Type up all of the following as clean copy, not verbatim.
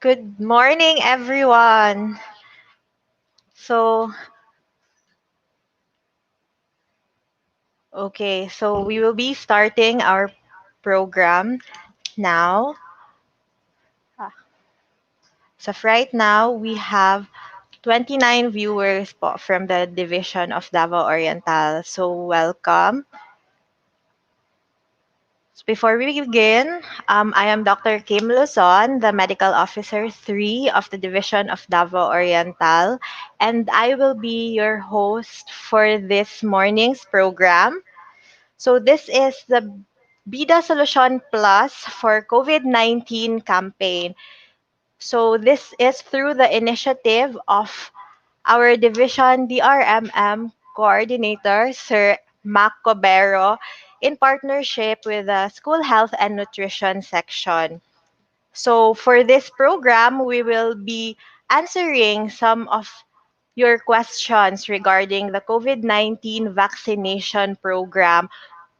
Good morning, everyone. So, so we will be starting our program now. Ah, So, right now, we have 29 viewers po from the division of Davao Oriental. So, welcome. So before we begin, I am Dr. Kim Luzon, the Medical Officer 3 of the Division of Davao Oriental, and I will be your host for this morning's program. So this is the Bida Solution Plus for COVID-19 campaign. So this is through the initiative of our division DRMM coordinator, Sir Mac Cobero, in partnership with the School Health and Nutrition section. So for this program, we will be answering some of your questions regarding the COVID-19 vaccination program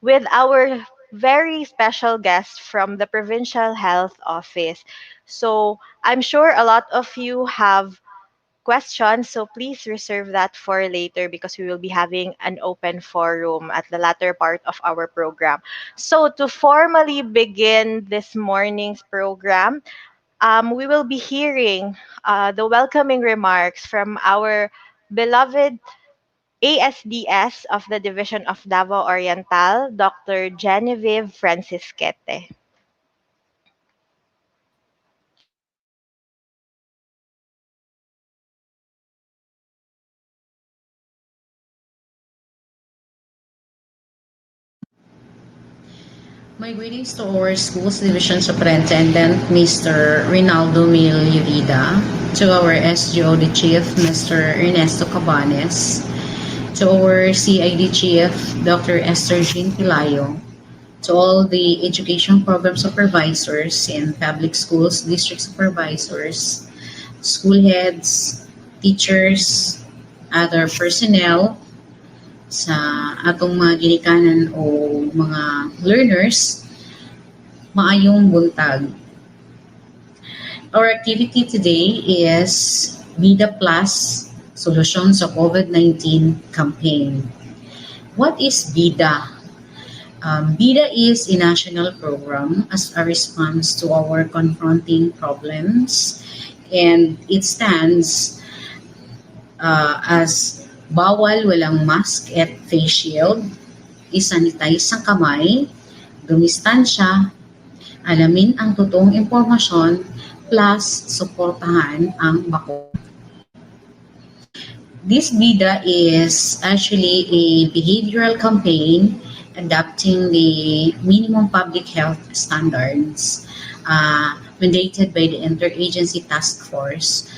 with our very special guest from the Provincial Health Office. So I'm sure a lot of you have questions, so please reserve that for later because we will be having an open forum at the latter part of our program. So to formally begin this morning's program, we will be hearing the welcoming remarks from our beloved ASDS of the Division of Davao Oriental, Dr. Genevieve Francisquete. My greetings to our Schools Division Superintendent, Mr. Rinaldo Mil Yurida, to our SGOD Chief, Mr. Ernesto Cabanes, to our CID Chief, Dr. Esther Jean Pilayo, to all the education program supervisors in public schools, district supervisors, school heads, teachers, other personnel, sa atong mga ginikanan o mga learners, maayong buntag. Our activity today is Bida Plus Solution sa COVID-19 campaign. What is Bida? Bida is a national program as a response to our confronting problems, and it stands as bawal walang mask at face shield, isanitize ang kamay, dumistansya, alamin ang totoong impormasyon, plus suportahan ang bakuna. This BIDA is actually a behavioral campaign adapting the minimum public health standards mandated by the Interagency Task Force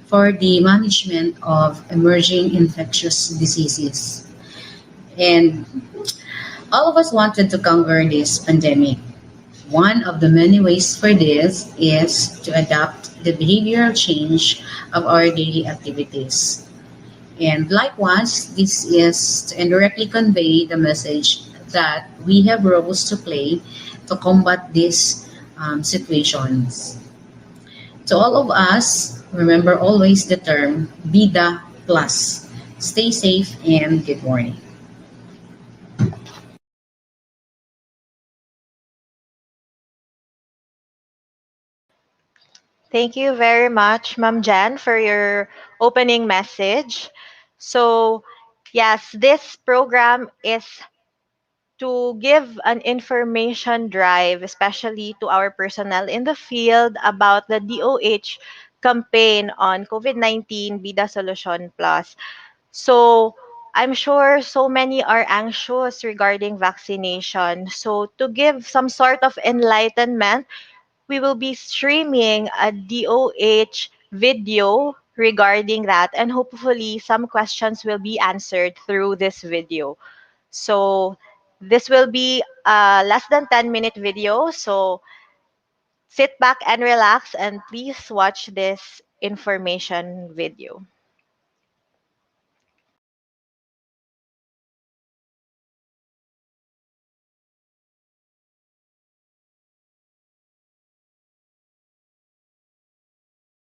for the management of emerging infectious diseases. And all of us wanted to conquer this pandemic. One of the many ways for this is to adapt the behavioral change of our daily activities. And likewise, this is to indirectly convey the message that we have roles to play to combat these situations. To all of us, remember always the term Bida Plus. Stay safe and good morning. Thank you very much, Ma'am Jan, for your opening message. So, yes, this program is to give an information drive, especially to our personnel in the field, about the DOH campaign on COVID-19 Bida Solution Plus. So, I'm sure so many are anxious regarding vaccination. So, to give some sort of enlightenment, we will be streaming a DOH video regarding that, and hopefully some questions will be answered through this video. So this will be a less than 10-minute video. So sit back and relax and please watch this information video.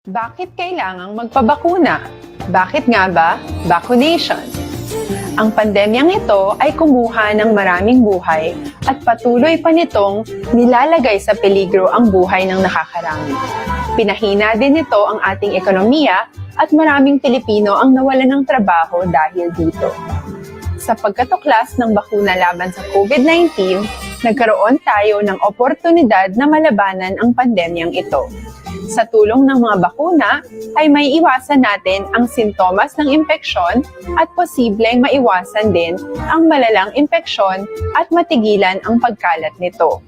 Bakit kailangang magpabakuna? Bakit nga ba vaccination? Ang pandemyang ito ay kumuha ng maraming buhay at patuloy pa nitong nilalagay sa peligro ang buhay ng nakakarami. Pinahina din nito ang ating ekonomiya at maraming Pilipino ang nawalan ng trabaho dahil dito. Sa pagkatuklas ng bakuna laban sa COVID-19, nagkaroon tayo ng oportunidad na malabanan ang pandemyang ito. Sa tulong ng mga bakuna ay may iwasan natin ang sintomas ng impeksyon at posibleng maiwasan din ang malalang impeksyon at matigilan ang pagkalat nito.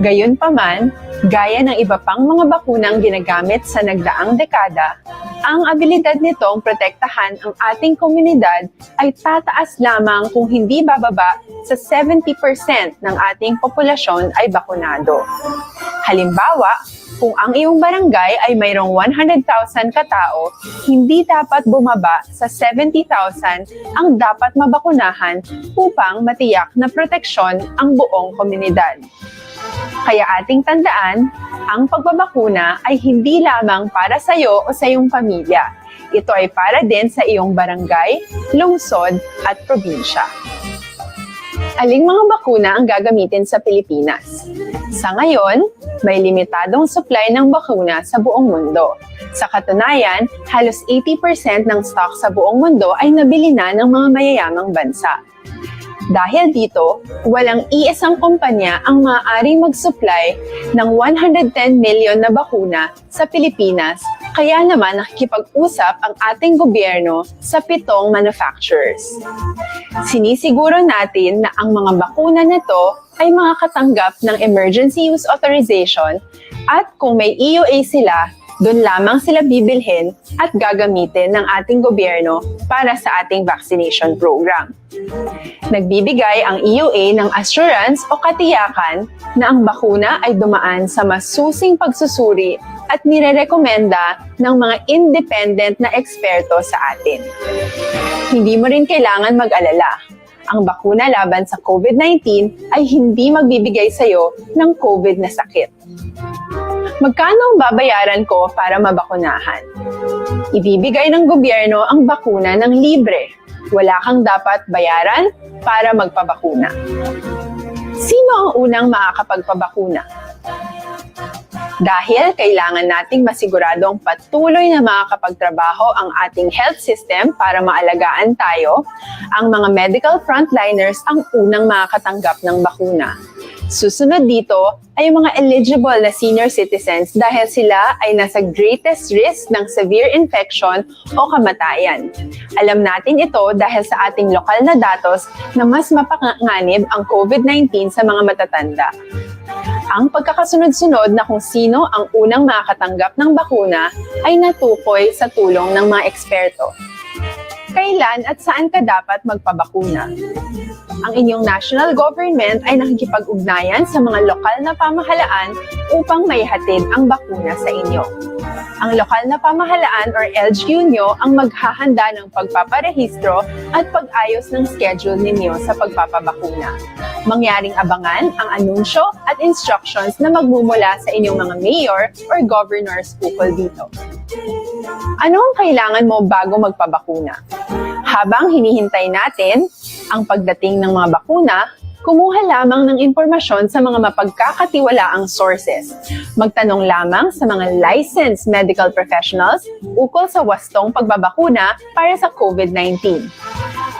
Gayunpaman, gaya ng iba pang mga bakunang ginagamit sa nagdaang dekada, ang abilidad nitong protektahan ang ating komunidad ay tataas lamang kung hindi bababa sa 70% ng ating populasyon ay bakunado. Halimbawa, kung ang iyong barangay ay mayroong 100,000 katao, hindi dapat bumaba sa 70,000 ang dapat mabakunahan upang matiyak na proteksyon ang buong komunidad. Kaya ating tandaan, ang pagbabakuna ay hindi lamang para sa iyo o sa iyong pamilya. Ito ay para din sa iyong barangay, lungsod at probinsya. Aling mga bakuna ang gagamitin sa Pilipinas? Sa ngayon, may limitadong supply ng bakuna sa buong mundo. Sa katunayan, halos 80% ng stock sa buong mundo ay nabili na ng mga mayayamang bansa. Dahil dito, walang iisang kumpanya ang maaaring mag-supply ng 110 million na bakuna sa Pilipinas, kaya naman nakikipag-usap ang ating gobyerno sa 7 manufacturers. Sinisiguro natin na ang mga bakuna na to ay makakatanggap ng Emergency Use Authorization at kung may EUA sila, doon lamang sila bibilhin at gagamitin ng ating gobyerno para sa ating vaccination program. Nagbibigay ang EUA ng assurance o katiyakan na ang bakuna ay dumaan sa masusing pagsusuri at nirerekomenda ng mga independent na eksperto sa atin. Hindi mo rin kailangan mag-alala. Ang bakuna laban sa COVID-19 ay hindi magbibigay sa iyo ng COVID na sakit. Magkano ang babayaran ko para mabakunahan? Ibibigay ng gobyerno ang bakuna ng libre. Wala kang dapat bayaran para magpabakuna. Sino ang unang makakapagpabakuna? Dahil kailangan nating masiguradong patuloy na makakapagtrabaho ang ating health system para maalagaan tayo, ang mga medical frontliners ang unang makakatanggap ng bakuna. Susunod dito ay mga eligible na senior citizens dahil sila ay nasa greatest risk ng severe infection o kamatayan. Alam natin ito dahil sa ating lokal na datos na mas mapanganib ang COVID-19 sa mga matatanda. Ang pagkakasunod-sunod na kung sino ang unang makakatanggap ng bakuna ay natukoy sa tulong ng mga eksperto. Kailan at saan ka dapat magpabakuna? Ang inyong national government ay nakikipag-ugnayan sa mga lokal na pamahalaan upang maihatid ang bakuna sa inyo. Ang lokal na pamahalaan or LGU nyo ang maghahanda ng pagpaparehistro at pag-ayos ng schedule ninyo sa pagpapabakuna. Mangyaring abangan ang anunsyo at instructions na magmumula sa inyong mga mayor or governors ukol dito. Ano ang kailangan mo bago magpabakuna? Habang hinihintay natin ang pagdating ng mga bakuna, kumuha lamang ng impormasyon sa mga mapagkakatiwalaang sources. Magtanong lamang sa mga licensed medical professionals ukol sa wastong pagbabakuna para sa COVID-19.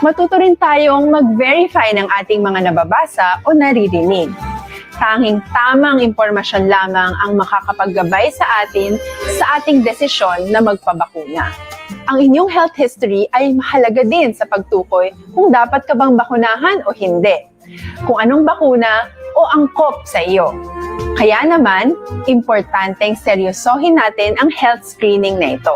Matuto rin tayong mag-verify ng ating mga nababasa o naririnig. Tanging tamang impormasyon lamang ang makakapaggabay sa atin sa ating desisyon na magpabakuna. Ang inyong health history ay mahalaga din sa pagtukoy kung dapat ka bang bakunahan o hindi, kung anong bakuna o angkop sa iyo. Kaya naman, importanteng seryosohin natin ang health screening na ito.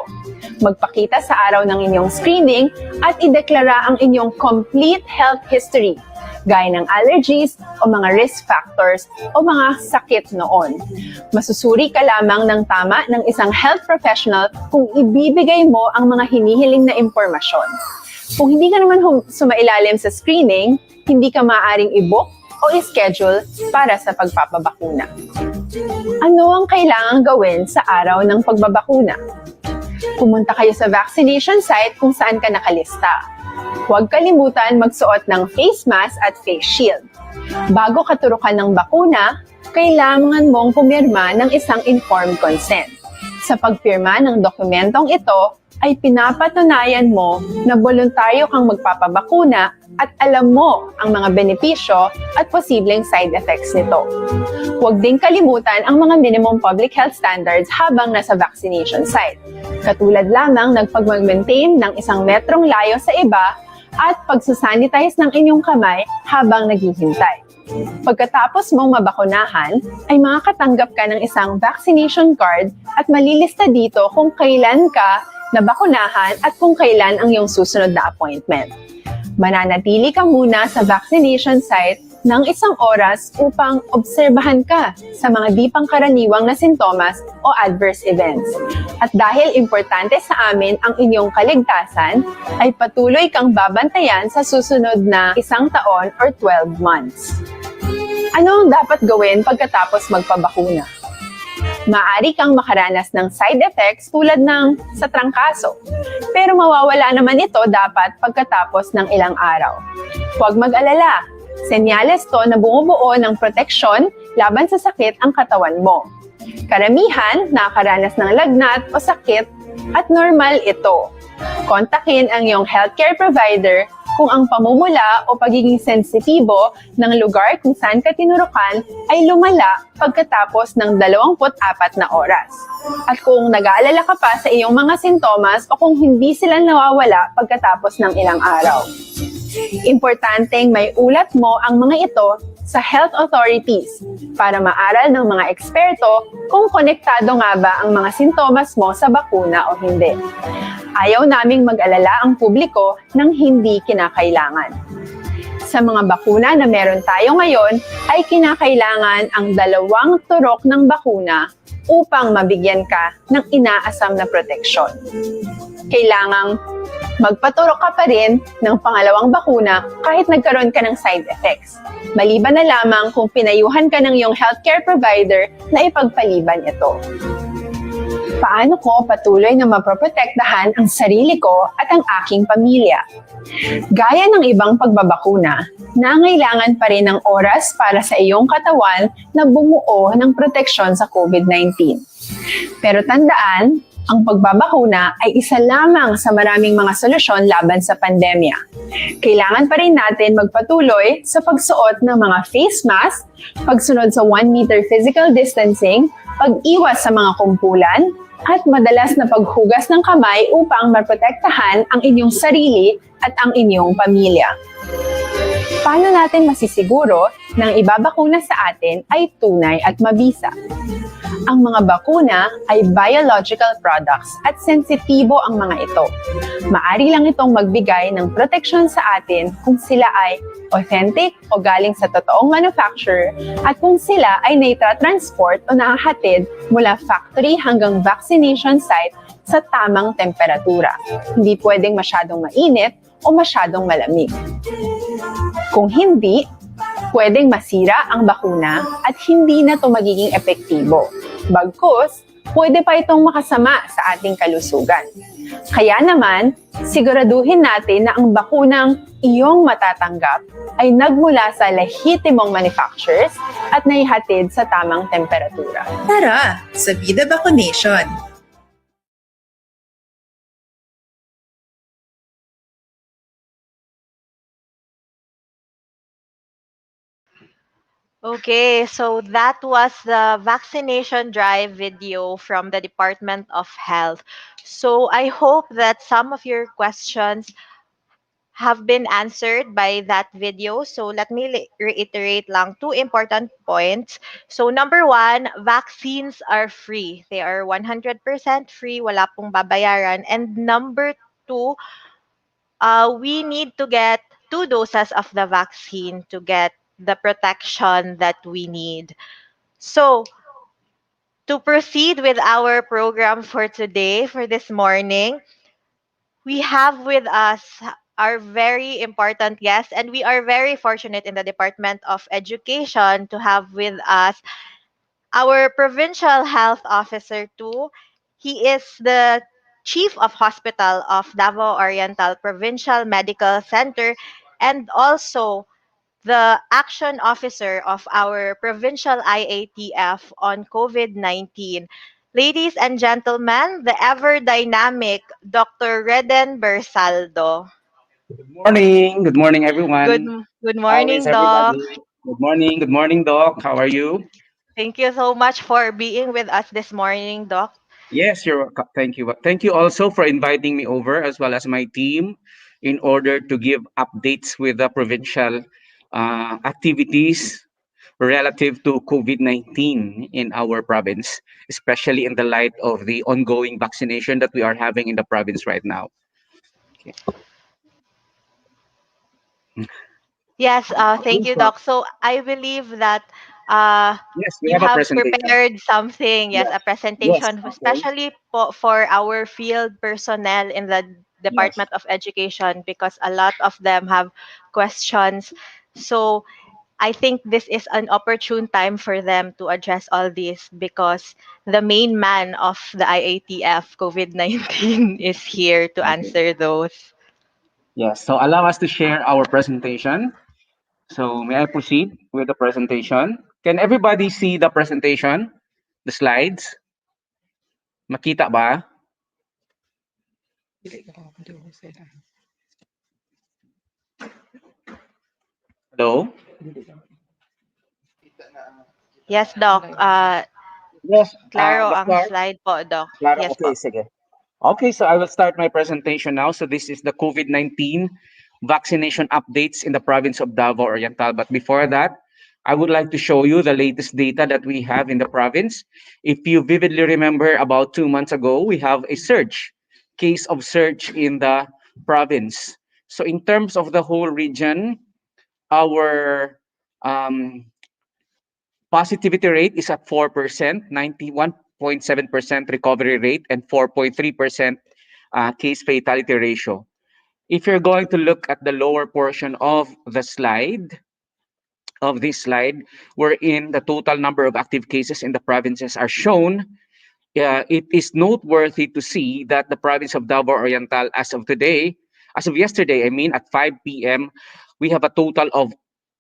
Magpakita sa araw ng inyong screening at ideklara ang inyong complete health history, gaya ng allergies o mga risk factors o mga sakit noon. Masusuri ka lamang ng tama ng isang health professional kung ibibigay mo ang mga hinihiling na impormasyon. Kung hindi ka naman sumailalim sa screening, hindi ka maaaring i-book o schedule para sa pagpapabakuna. Ano ang kailangang gawin sa araw ng pagbabakuna? Pumunta kayo sa vaccination site kung saan ka nakalista. Huwag kalimutan magsuot ng face mask at face shield. Bago ka turukan ng bakuna, kailangan mong pumirma ng isang informed consent. Sa pagpirma ng dokumentong ito, ay pinapatunayan mo na voluntaryo kang magpapabakuna at alam mo ang mga benepisyo at posibleng side effects nito. Huwag ding kalimutan ang mga minimum public health standards habang nasa vaccination site. Katulad lamang nagpag-maintain ng 1 metrong layo sa iba at pagsasanitize ng inyong kamay habang naghihintay. Pagkatapos mong mabakunahan, ay makakatanggap ka ng isang vaccination card at malilista dito kung kailan ka nabakunahan at kung kailan ang iyong susunod na appointment. Mananatili ka muna sa vaccination site ng 1 oras upang obserbahan ka sa mga di pangkaraniwang na sintomas o adverse events. At dahil importante sa amin ang inyong kaligtasan, ay patuloy kang babantayan sa susunod na 1 taon or 12 months. Ano ang dapat gawin pagkatapos magpabakuna? Maaari kang makaranas ng side effects tulad ng sa trangkaso. Pero mawawala naman ito dapat pagkatapos ng ilang araw. Huwag mag-alala. Senyales to na bumubuo ng proteksyon laban sa sakit ang katawan mo. Karamihan nakakaranas ng lagnat o sakit at normal ito. Kontakin ang iyong healthcare provider kung ang pamumula o pagiging sensitibo ng lugar kung saan ka tinurukan ay lumala pagkatapos ng 24 na oras. At kung nag-aalala ka pa sa iyong mga sintomas o kung hindi sila nawawala pagkatapos ng ilang araw. Importanteng may ulat mo ang mga ito sa health authorities para maaral ng mga eksperto kung konektado nga ba ang mga sintomas mo sa bakuna o hindi. Ayaw naming mag-alala ang publiko ng hindi kinakailangan. Sa mga bakuna na meron tayo ngayon, ay kinakailangan ang 2 turok ng bakuna upang mabigyan ka ng inaasam na proteksyon. Kailangang magpaturok ka pa rin ng pangalawang bakuna kahit nagkaroon ka ng side effects. Maliban na lamang kung pinayuhan ka ng iyong healthcare provider na ipagpaliban ito. Paano ko patuloy na maproprotektahan ang sarili ko at ang aking pamilya? Gaya ng ibang pagbabakuna, nangailangan pa rin ng oras para sa iyong katawan na bumuo ng proteksyon sa COVID-19. Pero tandaan, ang pagbabakuna ay isa lamang sa maraming mga solusyon laban sa pandemya. Kailangan pa rin natin magpatuloy sa pagsuot ng mga face mask, pagsunod sa 1 meter physical distancing, pag-iwas sa mga kumpulan, at madalas na paghugas ng kamay upang maprotektahan ang inyong sarili at ang inyong pamilya. Paano natin masisiguro na ang ibabakuna sa atin ay tunay at mabisa? Ang mga bakuna ay biological products at sensitibo ang mga ito. Maari lang itong magbigay ng proteksyon sa atin kung sila ay authentic o galing sa totoong manufacturer at kung sila ay naitra-transport o nahahatid mula factory hanggang vaccination site sa tamang temperatura. Hindi pwedeng masyadong mainit o masyadong malamig. Kung hindi, pwedeng masira ang bakuna at hindi na ito magiging epektibo. Bagkus, pwede pa itong makasama sa ating kalusugan. Kaya naman, siguraduhin natin na ang bakunang iyong matatanggap ay nagmula sa lehitimong manufacturers at naihatid sa tamang temperatura. Tara sa Bida Vaccination! Okay, so that was the vaccination drive video from the Department of Health. So I hope that some of your questions have been answered by that video. So let me reiterate lang 2 important points. So number 1, vaccines are free. They are 100% free, wala pong babayaran. And number 2, we need to get 2 doses of the vaccine to get the protection that we need. So, to proceed with our program for today, for this morning, we have with us our very important guest, and we are very fortunate in the Department of Education to have with us our provincial health officer too. He is the chief of hospital of Davao Oriental Provincial Medical Center and also the action officer of our provincial IATF on COVID-19. Ladies and gentlemen, the ever dynamic Dr. Reden Bersaldo. Good morning, Good everyone. good How is morning, Doc. everybody? Good morning, Doc. How are you? Thank you so much for being with us this morning, Doc. Yes, thank you. Thank you also for inviting me over, as well as my team, in order to give updates with the provincial activities relative to COVID-19 in our province, especially in the light of the ongoing vaccination that we are having in the province right now. Okay. Yes, thank you, Doc. So I believe that uh, Yes, we you have a have presentation. prepared something, yes, Yes. a Yes. presentation, Okay. especially for our field personnel in the Yes. Department of Education, because a lot of them have questions. So I think this is an opportune time for them to address all this because the main man of the IATF COVID-19 is here to Okay. answer those. Yes, so allow us to share our presentation. So may I proceed with the presentation? Can everybody see the presentation? The slides? Makita ba? Hello? Yes, Doc. Yes, Klaro ang Baklar. slide po, Doc. Claro, Yes po. okay, sige. Okay, so I will start my presentation now. So this is the COVID-19 vaccination updates in the province of Davao Oriental. But before that, I would like to show you the latest data that we have in the province. If you vividly remember, about 2 months ago, we have a case of surge in the province. So in terms of the whole region, our positivity rate is at 4%, 91.7% recovery rate, and 4.3% case fatality ratio. If you're going to look at the lower portion of the slide, of this slide, wherein the total number of active cases in the provinces are shown, it is noteworthy to see that the province of Davao Oriental, as of yesterday, I mean, at 5 p.m., we have a total of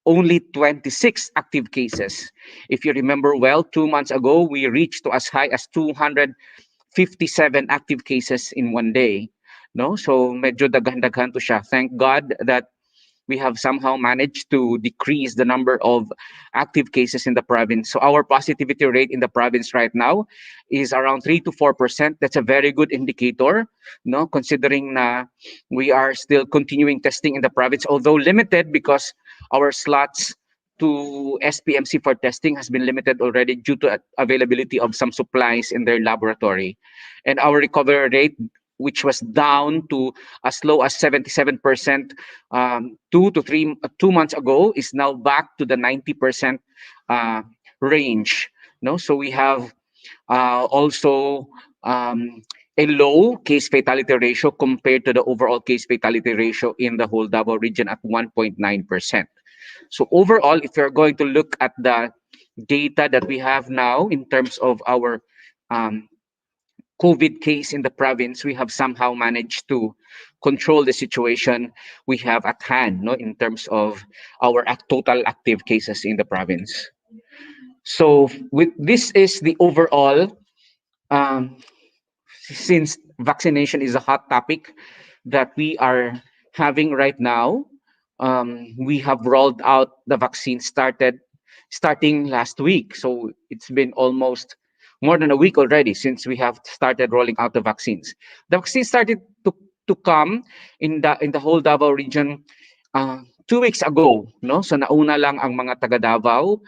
only 26 active cases. If you remember well, 2 months ago, we reached to as high as 257 active cases in one day. No, so medyo daghan-daghan to siya. Thank God that we have somehow managed to decrease the number of active cases in the province. So our positivity rate in the province right now is around 3 to 4%. That's a very good indicator, no, considering we are still continuing testing in the province, although limited because our slots to SPMC for testing has been limited already due to availability of some supplies in their laboratory. And our recovery rate, which was down to as low as 77% 2 months ago, is now back to the 90% uh, range. No, so we have also a low case fatality ratio compared to the overall case fatality ratio in the whole Davao region at 1.9%. So overall, if you're going to look at the data that we have now in terms of our um, COVID case in the province, we have somehow managed to control the situation we have at hand, no, in terms of our total active cases in the province. So with this is the overall, um, since vaccination is a hot topic that we are having right now, we have rolled out the vaccine starting last week. So it's been almost more than a week already since we have started rolling out the vaccines. The vaccine started to come in the whole Davao region 2 weeks ago. No, so nauna lang ang mga taga Davao,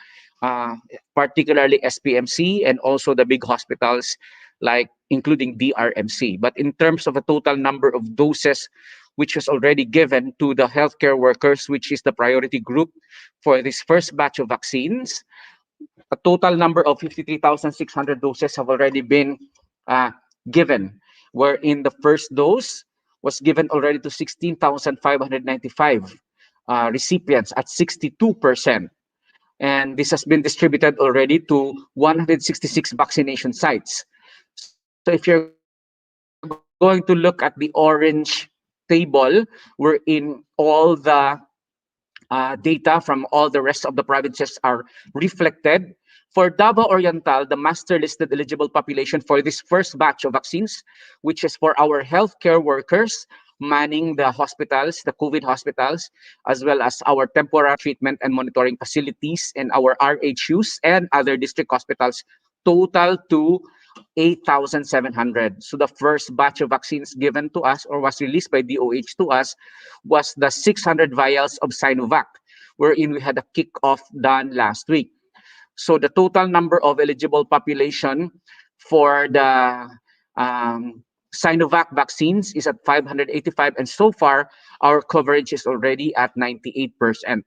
uh, particularly SPMC and also the big hospitals like including DRMC. But in terms of the total number of doses which was already given to the healthcare workers, which is the priority group for this first batch of vaccines, a total number of 53,600 doses have already been uh, given. Where in the first dose, was given already to 16,595 recipients at 62%. And this has been distributed already to 166 vaccination sites. So if you're going to look at the orange table, wherein all the data from all the rest of the provinces are reflected. For Davao Oriental, the master listed eligible population for this first batch of vaccines, which is for our healthcare workers manning the hospitals, the COVID hospitals, as well as our temporary treatment and monitoring facilities and our RHUs and other district hospitals, total to 8,700. So the first batch of vaccines given to us or was released by DOH to us was the 600 vials of Sinovac, wherein we had a kickoff done last week. So the total number of eligible population for the Sinovac vaccines is at 585, and so far our coverage is already at 98%.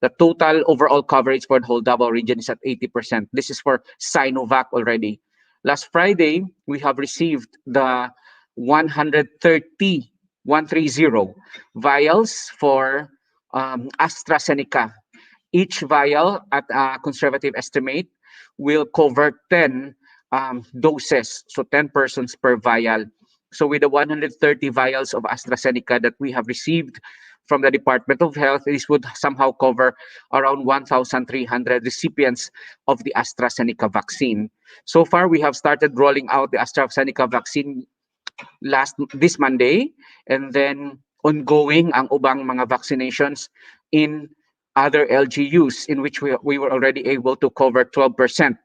The total overall coverage for the whole Davao region is at 80%. This is for Sinovac already. Last Friday, we have received the 130 vials for AstraZeneca. Each vial, at a conservative estimate, will cover 10 doses, so 10 persons per vial. So with the 130 vials of AstraZeneca that we have received from the Department of Health, this would somehow cover around 1,300 recipients of the AstraZeneca vaccine. So far, we have started rolling out the AstraZeneca vaccine this Monday, and then ongoing ang ubang mga vaccinations in other LGUs in which we were already able to cover 12%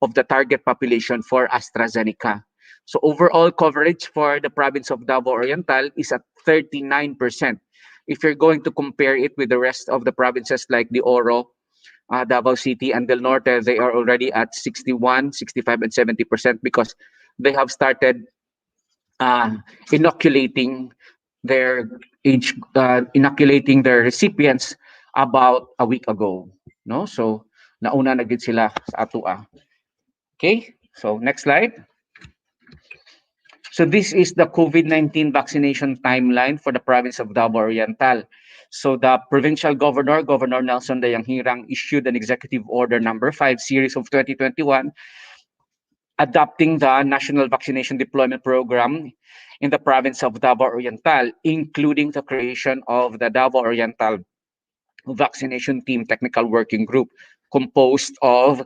of the target population for AstraZeneca. So overall coverage for the province of Davao Oriental is at 39%. If you're going to compare it with the rest of the provinces like the Oro, Davao City, and Del Norte, they are already at 61, 65, and 70% because they have started inoculating their inoculating their recipients about a week ago, no? So nauna na gid sila sa ato. Okay, so next slide. So this is the COVID-19 vaccination timeline for the province of Davao Oriental. So the provincial governor, Governor Nelson Dayanghirang, issued an executive order number 5 series of 2021 adopting the National Vaccination Deployment Program in the province of Davao Oriental, including the creation of the Davao Oriental Vaccination Team Technical Working Group, composed of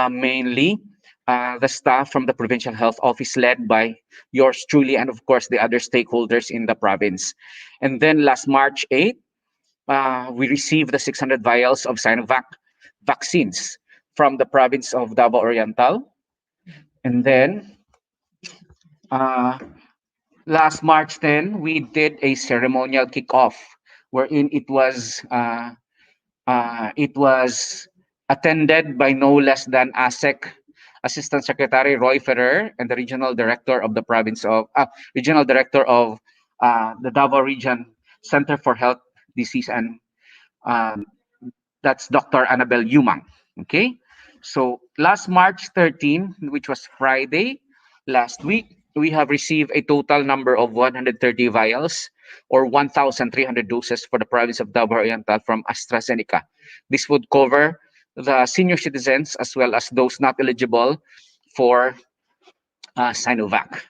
mainly the staff from the Provincial Health Office, led by yours truly, and of course the other stakeholders in the province. And then last March 8th, we received the 600 vials of Sinovac vaccines from the province of Davao Oriental. And then uh, last March 10, we did a ceremonial kickoff wherein it was attended by no less than ASEC Assistant Secretary Roy Ferrer and the Regional Director of the Davao Region Center for Health Disease, and um, that's Dr. Annabel Yumang. Okay, so last March 13, which was Friday last week, we have received a total number of 130 vials or 1,300 doses for the province of Davao Oriental from AstraZeneca. This would cover the senior citizens as well as those not eligible for Sinovac.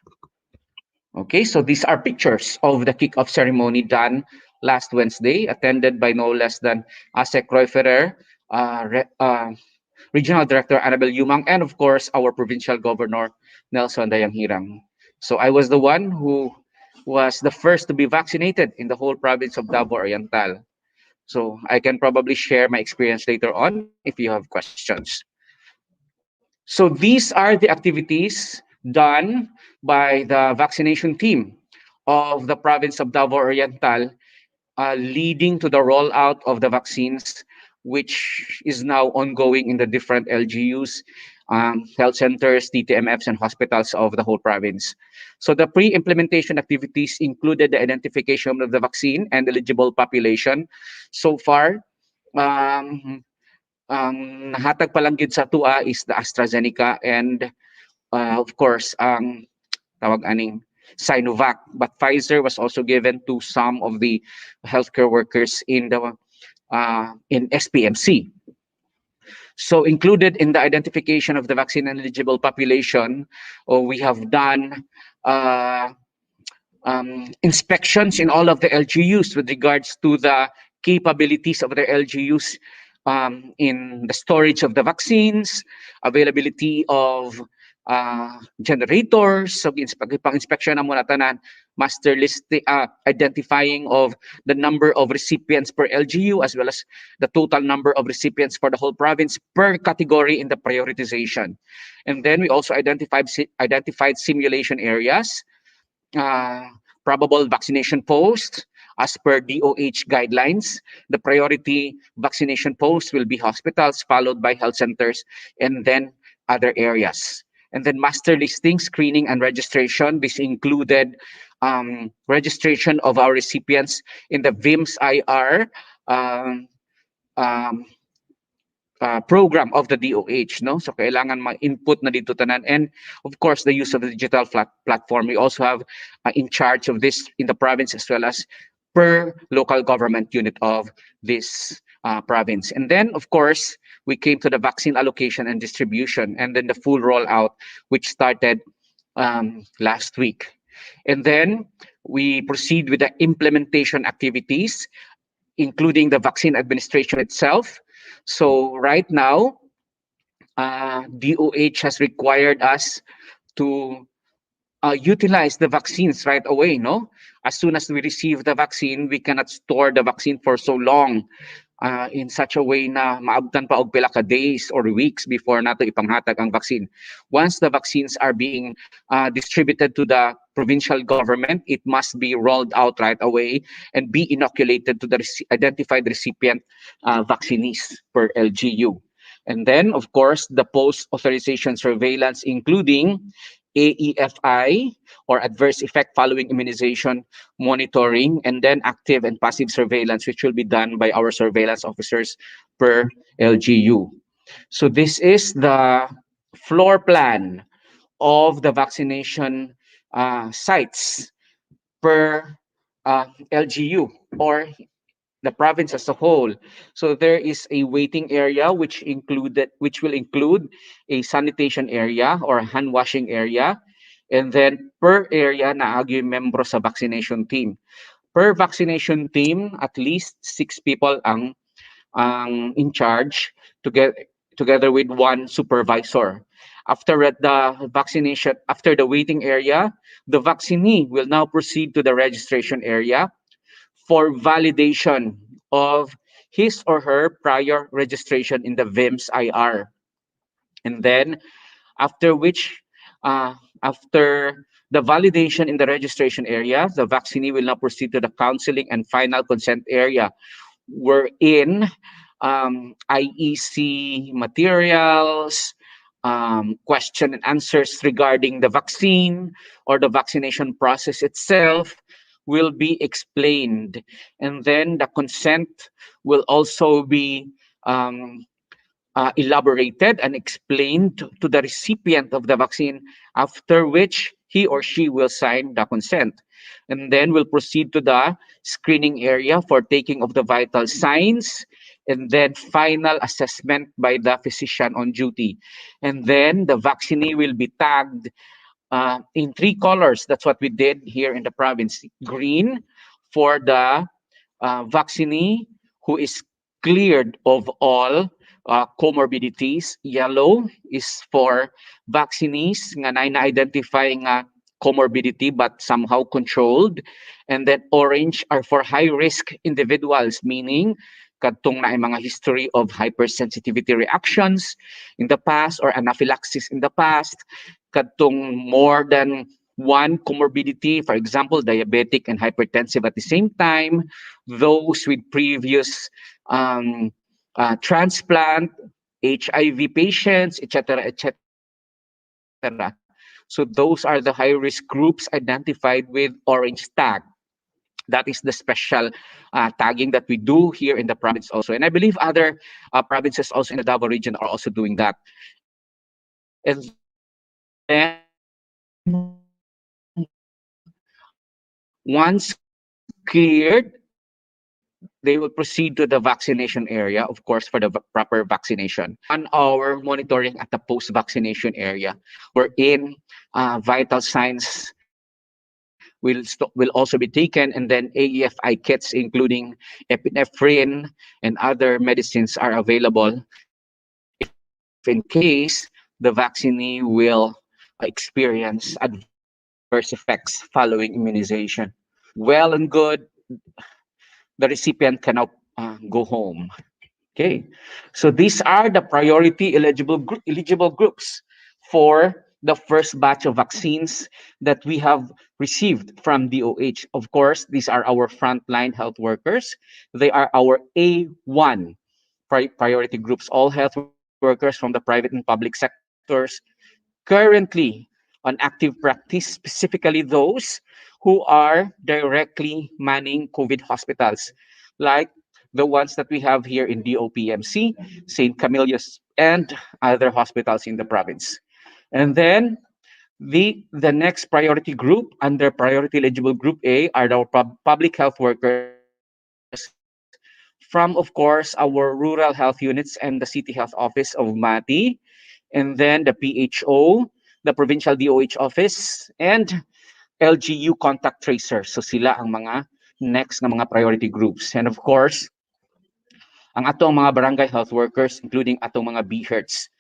Okay, so these are pictures of the kickoff ceremony done last Wednesday, attended by no less than ASEC Roy Ferrer, Regional Director Annabel Yumang, and of course, our Provincial Governor, Nelson Dayanghirang. So I was the one who was the first to be vaccinated in the whole province of Davao Oriental. So I can probably share my experience later on if you have questions. So these are the activities done by the vaccination team of the province of Davao Oriental, leading to the rollout of the vaccines, which is now ongoing in the different LGUs, health centers, TTMFs, and hospitals of the whole province. So the pre-implementation activities included the identification of the vaccine and eligible population. So far, um, ang nahatag pa lang gid sa tua is the AstraZeneca, and of course ang tawag aning Sinovac, but Pfizer was also given to some of the healthcare workers in SPMC. So included in the identification of the vaccine eligible population, we have done uh, inspections in all of the LGUs with regards to the capabilities of the LGUs in the storage of the vaccines, availability of generators. So pang-inspection na muna tanan, master list, identifying of the number of recipients per LGU as well as the total number of recipients for the whole province per category in the prioritization. And then we also identified simulation areas, uh, probable vaccination posts as per DOH guidelines. The priority vaccination posts will be hospitals, followed by health centers, and then other areas. And then master listing, screening, and registration. This included registration of our recipients in the VIMS IR um, um, program of the DOH, no? So kailangan ma-input na dito tanan. And of course, the use of the digital platform. We also have in charge of this in the province as well as per local government unit of this province. And then, of course, we came to the vaccine allocation and distribution, and then the full rollout, which started last week. And then we proceed with the implementation activities, including the vaccine administration itself. So right now, DOH has required us to utilize the vaccines right away, no? As soon as we receive the vaccine, we cannot store the vaccine for so long in such a way na maabtan pa og pila ka days or weeks before nato ipanghatag ang vaccine. Once the vaccines are being distributed to the provincial government, it must be rolled out right away and be inoculated to the identified recipient vaccinees per LGU. And then, of course, the post-authorization surveillance, including AEFI, or adverse effect following immunization monitoring, and then active and passive surveillance, which will be done by our surveillance officers per LGU. So this is the floor plan of the vaccination sites per LGU or the province as a whole. So there is a waiting area which will include a sanitation area or hand washing area, and then per area naagi membro sa vaccination team. Per vaccination team, at least 6 people ang in charge together with one supervisor. After the waiting area, the vaccinee will now proceed to the registration area for validation of his or her prior registration in the VIMS IR. And then after which, after the validation in the registration area, the vaccinee will now proceed to the counseling and final consent area, wherein IEC materials, question and answers regarding the vaccine or the vaccination process itself will be explained. And then the consent will also be elaborated and explained to the recipient of the vaccine, after which he or she will sign the consent. And then we'll proceed to the screening area for taking of the vital signs, and then final assessment by the physician on duty. And then the vaccinee will be tagged in 3 colors. That's what we did here in the province. Green for the vaccinee who is cleared of all comorbidities. Yellow is for vaccinees nga na-identify nga comorbidity but somehow controlled. And then orange are for high-risk individuals, meaning kadtong na mga history of hypersensitivity reactions in the past or anaphylaxis in the past, kadtong more than one comorbidity, for example, diabetic and hypertensive at the same time, those with previous transplant, HIV patients, etc., etc. So those are the high-risk groups identified with orange tag. That is the special tagging that we do here in the province also. And I believe other provinces also in the Davao region are also doing that. And then moving on to the Once cleared, they will proceed to the vaccination area, of course, for the proper vaccination. 1 hour monitoring at the post-vaccination area, wherein vital signs will also be taken, and then AEFI kits, including epinephrine and other medicines, are available if in case the vaccinee will experience adverse effects following immunization. Well and good, the recipient can now go home. Okay, so these are the priority eligible groups for the first batch of vaccines that we have received from DOH. Of course, these are our frontline health workers. They are our A1 priority groups, all health workers from the private and public sectors currently on active practice, specifically those who are directly manning COVID hospitals, like the ones that we have here in DOPMC, St. Camillus, and other hospitals in the province. And then the next priority group under priority eligible group A are our public health workers from, of course, our rural health units and the city health office of Mati, and then the PHO, the provincial DOH office, and LGU contact tracers. So sila ang mga next na mga priority groups. And of course, ang atong mga barangay health workers, including atong mga BHERTs.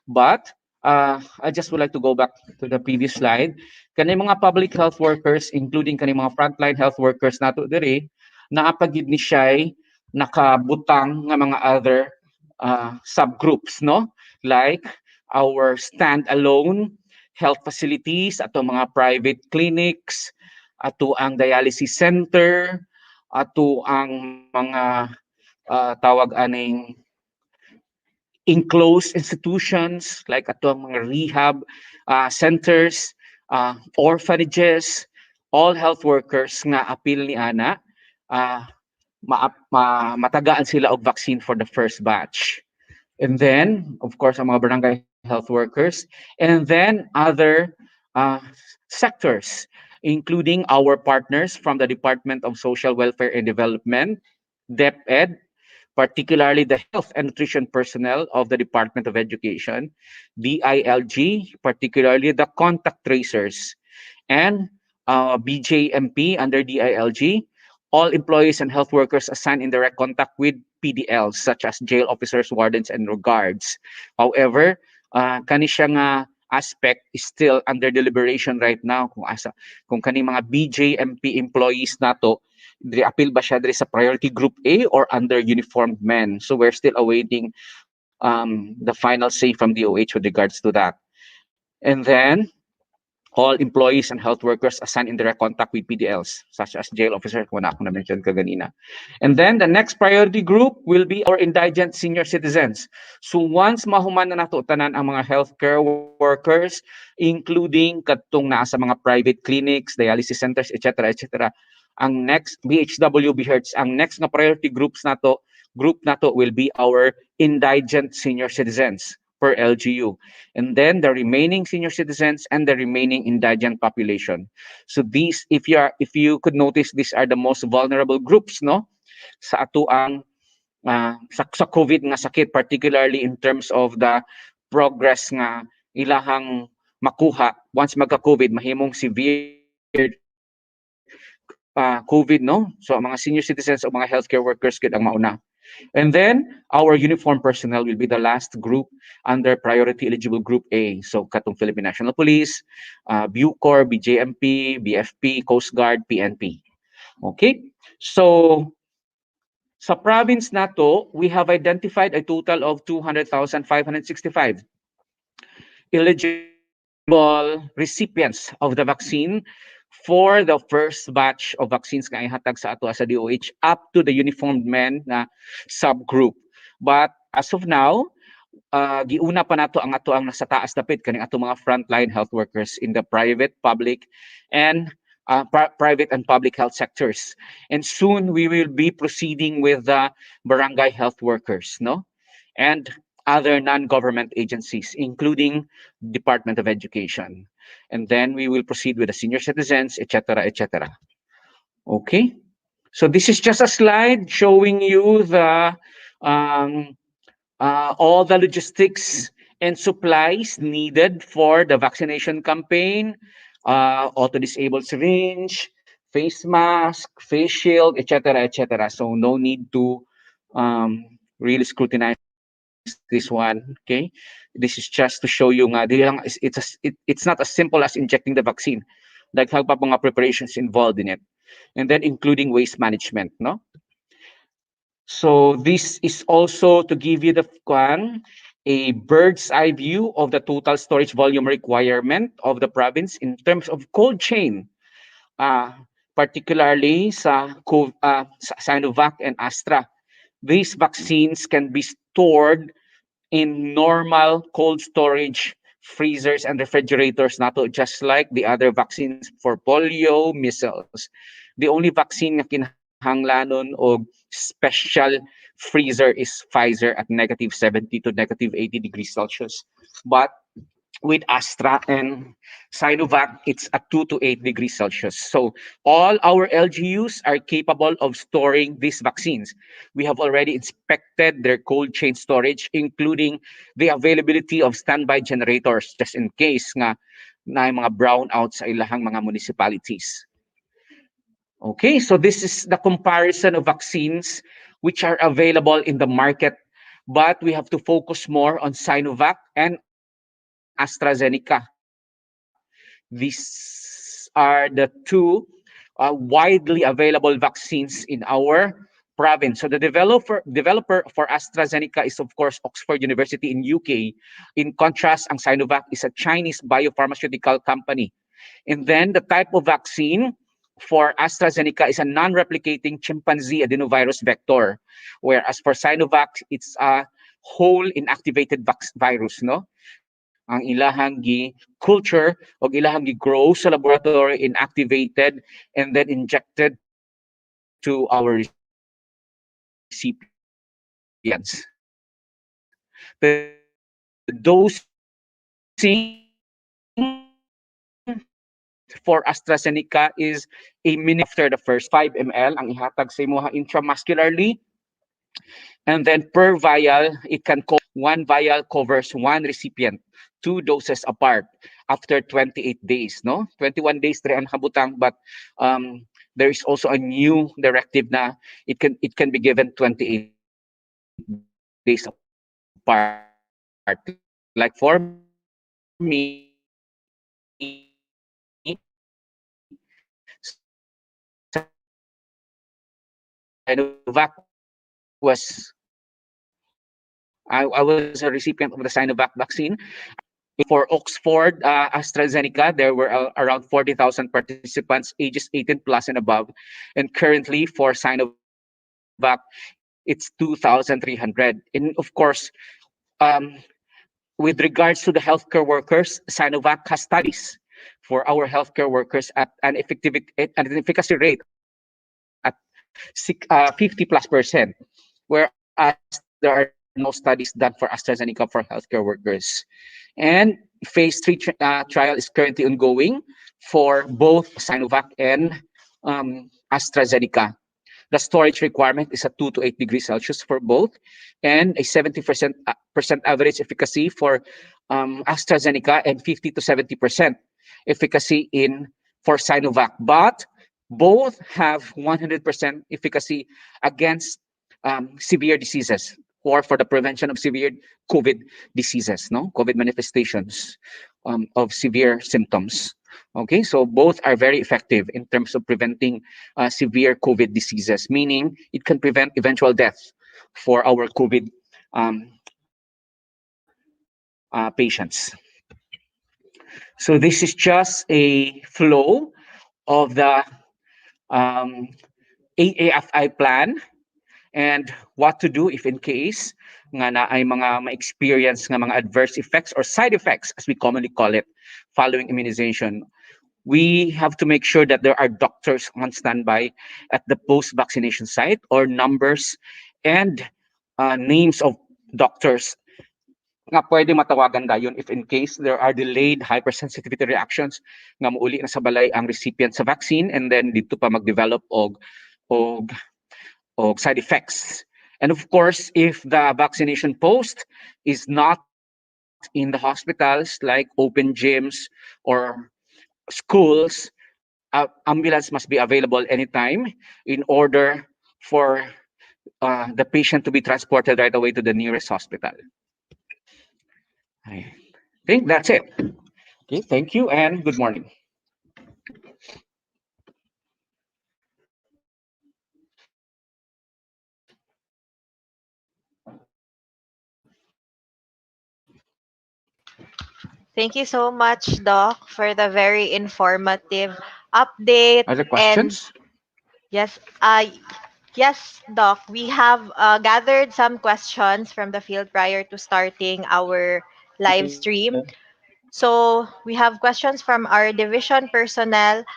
But I just would like to go back to the previous slide. Kani mga public health workers, including kani mga frontline health workers nato diri, naapagid ni siya nakabutang nga mga other subgroups, no? Like our standalone health facilities, ato mga private clinics, ato ang dialysis center, ato ang mga tawag aning enclosed institutions like ato ang mga rehab centers, orphanages, all health workers nga apil ni ana, uh, matagaan sila og vaccine for the first batch. And then, of course, ang mga barangay health workers, and then other uh, sectors, including our partners from the Department of Social Welfare and Development, DepEd, particularly the health and nutrition personnel of the Department of Education, DILG, particularly the contact tracers, and BJMP under DILG, all employees and health workers assigned in direct contact with PDLs, such as jail officers, wardens, and guards. However, kani siya nga aspect is still under deliberation right now kung kani mga BJMP employees nato diri apil ba siya diri sa priority group A or under uniformed men. So we're still awaiting the final say from DOH with regards to that. And then all employees and health workers assigned in direct contact with PDLs, such as jail officers, kung ako na-mention kaganina. And then the next priority group will be our indigent senior citizens. So once mahuman na nato tanan ang mga healthcare workers, including katong naa sa mga private clinics, dialysis centers, etc., ang next BHW BHERTS, ang next na priority group nato will be our indigent senior citizens per LGU. And then the remaining senior citizens and the remaining indigent population. So these, if you could notice, these are the most vulnerable groups, no? Sa atuang sa COVID nga sakit, particularly in terms of the progress nga ilahang makuha once magka-COVID, mahimong severe COVID, no? So mga senior citizens o mga healthcare workers gid ang mauna. And then our uniformed personnel will be the last group under priority eligible group A. So katong Philippine National Police, Bucor, BJMP, BFP, Coast Guard, PNP. Okay? So sa province nato, we have identified a total of 200,565 eligible recipients of the vaccine for the first batch of vaccines nga ihatag sa ato sa DOH up to the uniformed men na subgroup. But as of now, giuna pa nato ang ato ang nasa taas dapit kaning ato mga frontline health workers in the private, public, and private and public health sectors. And soon we will be proceeding with the barangay health workers, no? And other non-government agencies, including Department of Education. And then we will proceed with the senior citizens, etc., etc. Okay. So this is just a slide showing you the um, all the logistics and supplies needed for the vaccination campaign, auto-disabled syringe, face mask, face shield, etc., etc. So no need to really scrutinize this one. Okay, this is just to show you nga, it's not as simple as injecting the vaccine. Daghang pa mga preparations involved in it, and then including waste management, no? So this is also to give you the a bird's eye view of the total storage volume requirement of the province in terms of cold chain, uh, particularly sa Sinovac and Astra. These vaccines can be stored in normal cold storage freezers and refrigerators, not just like the other vaccines for polio, measles. The only vaccine na kinahanglanon og special freezer is Pfizer at negative 70 to negative 80 degrees Celsius. But with Astra and Sinovac, it's at 2 to 8 degrees Celsius. So all our LGUs are capable of storing these vaccines. We have already inspected their cold chain storage, including the availability of standby generators, just in case nga na mga brownouts sa ilahang mga municipalities. Okay, so this is the comparison of vaccines which are available in the market, but we have to focus more on Sinovac and AstraZeneca. These are the two widely available vaccines in our province. So the developer for AstraZeneca is of course Oxford University in UK. In contrast, ang Sinovac is a Chinese biopharmaceutical company. And then the type of vaccine for AstraZeneca is a non-replicating chimpanzee adenovirus vector, whereas for Sinovac, it's a whole inactivated virus, no? Ang ilahang culture o ilahang grow sa laboratory inactivated and then injected to our recipients. The dosing for AstraZeneca is a minimum after the first 5 ml ang ihatag sa imuha intramuscularly. And then per vial, it can cover one vial covers one recipient, 2 doses apart after 28 days, no? 21 days dire ang habutang, but there is also a new directive na it can be given 28 days apart. Like for me, sa Sinovac was I was a recipient of the Sinovac vaccine. For Oxford, AstraZeneca, there were around 40,000 participants, ages 18 plus and above. And currently for Sinovac, it's 2,300. And of course, um, with regards to the healthcare workers, Sinovac has studies for our healthcare workers at an efficacy rate at 50 plus percent, whereas there are no studies done for AstraZeneca for healthcare workers. And phase 3 trial is currently ongoing for both Sinovac and AstraZeneca. The storage requirement is at 2 to 8 degrees Celsius for both, and a 70% percent average efficacy for AstraZeneca and 50 to 70% efficacy in for Sinovac. But both have 100% efficacy against severe diseases or for the prevention of severe COVID diseases, no COVID manifestations of severe symptoms. Okay, so both are very effective in terms of preventing severe COVID diseases, meaning it can prevent eventual death for our COVID patients. So this is just a flow of the um, AAFI plan and what to do if in case nga na ay mga ma-experience nga mga adverse effects or side effects as we commonly call it following immunization. We have to make sure that there are doctors on standby at the post-vaccination site or numbers and names of doctors nga pwede matawagan dayon if in case there are delayed hypersensitivity reactions nga muuli na sa balay ang recipient sa vaccine and then dito pa mag-develop og side effects. And of course, if the vaccination post is not in the hospitals like open gyms or schools, ambulance must be available anytime in order for the patient to be transported right away to the nearest hospital. I think that's it. Okay, thank you and good morning. Thank you so much, Doc, for the very informative update. Other And questions? yes, yes, Doc, we have gathered some questions from the field prior to starting our live Okay. stream. So we have questions from our division personnel.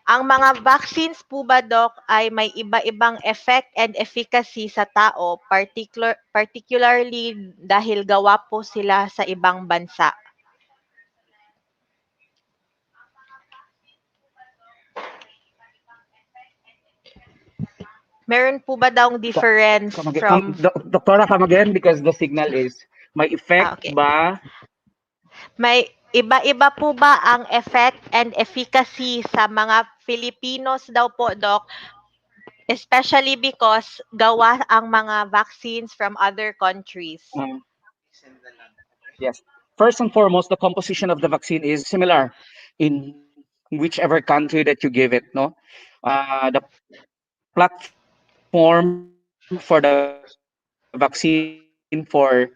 Ang mga vaccines po ba, Doc, ay may iba-ibang effect and efficacy sa tao, particularly dahil gawa po sila sa ibang bansa? Meron po ba daong difference Come again, from... Doctora, come again because the signal is may effect Okay. ba? May iba-iba po ba ang effect and efficacy sa mga Filipinos daw po, Doc? Especially because gawa ang mga vaccines from other countries. Yes. First and foremost, the composition of the vaccine is similar in whichever country that you give it. No, the platform for the vaccine for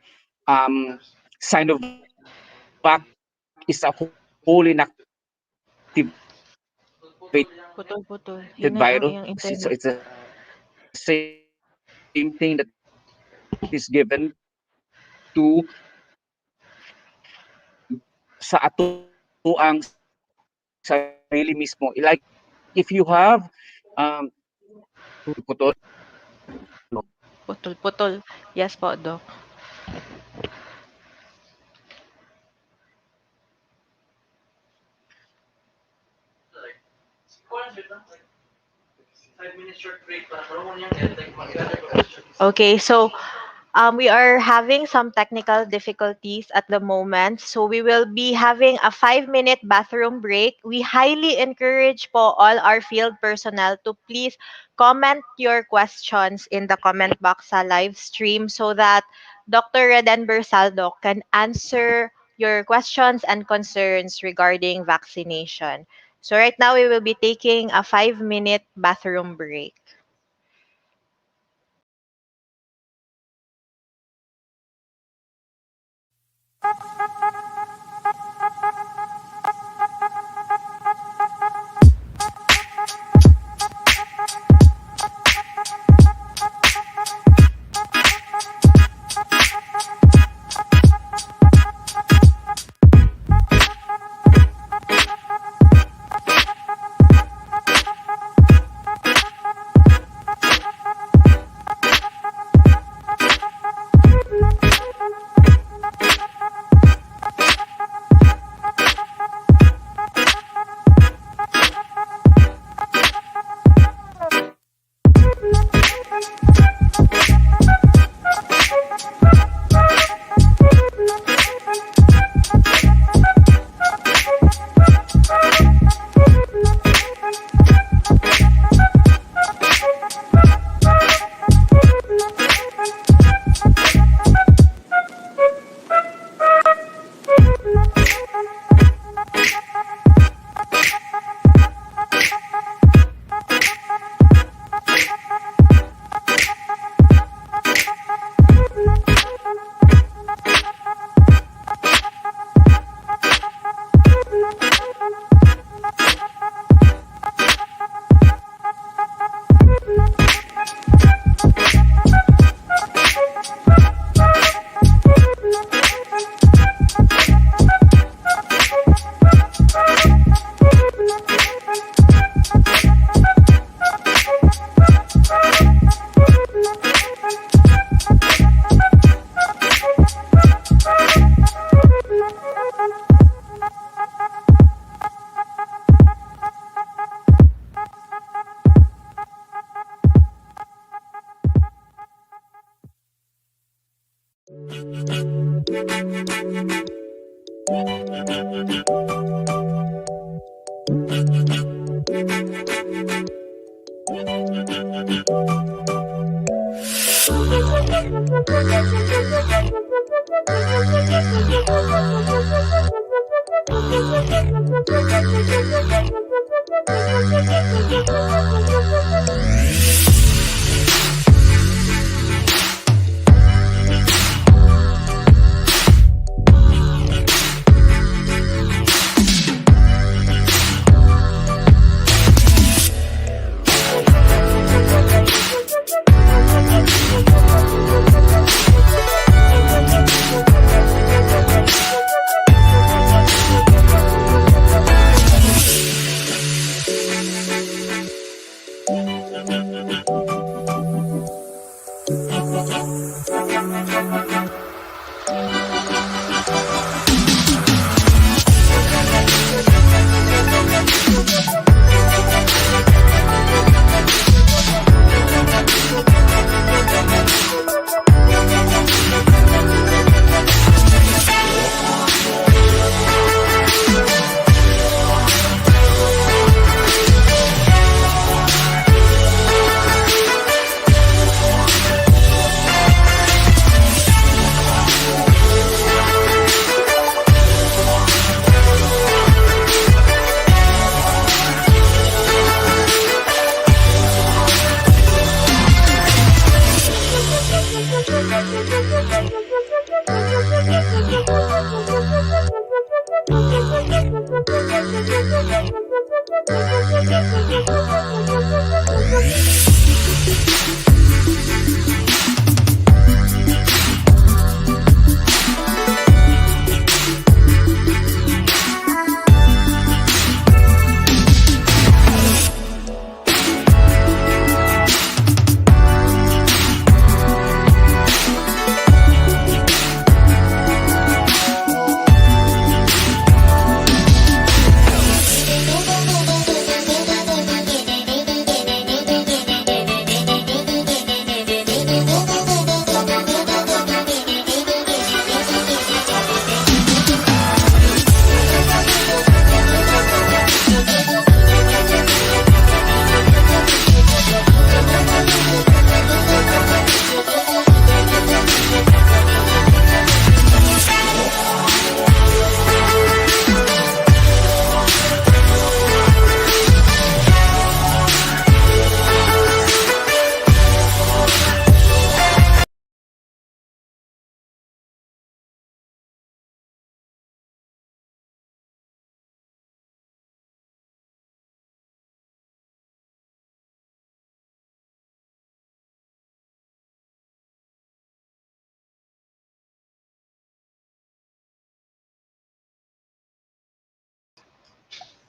Sinovac is a whole inactivated virus. Putol-putol. It's Hinay ang the iyong same thing internet. that is given to sa atuang sarili mismo. Like if you have putol. Putol-putol. Yes po, Doc. Okay, so we are having some technical difficulties at the moment, so we will be having a 5-minute bathroom break. We highly encourage po all our field personnel to please comment your questions in the comment box sa live stream so that Dr. Reden Bersaldo can answer your questions and concerns regarding vaccination. So right now, we will be taking a 5-minute bathroom break.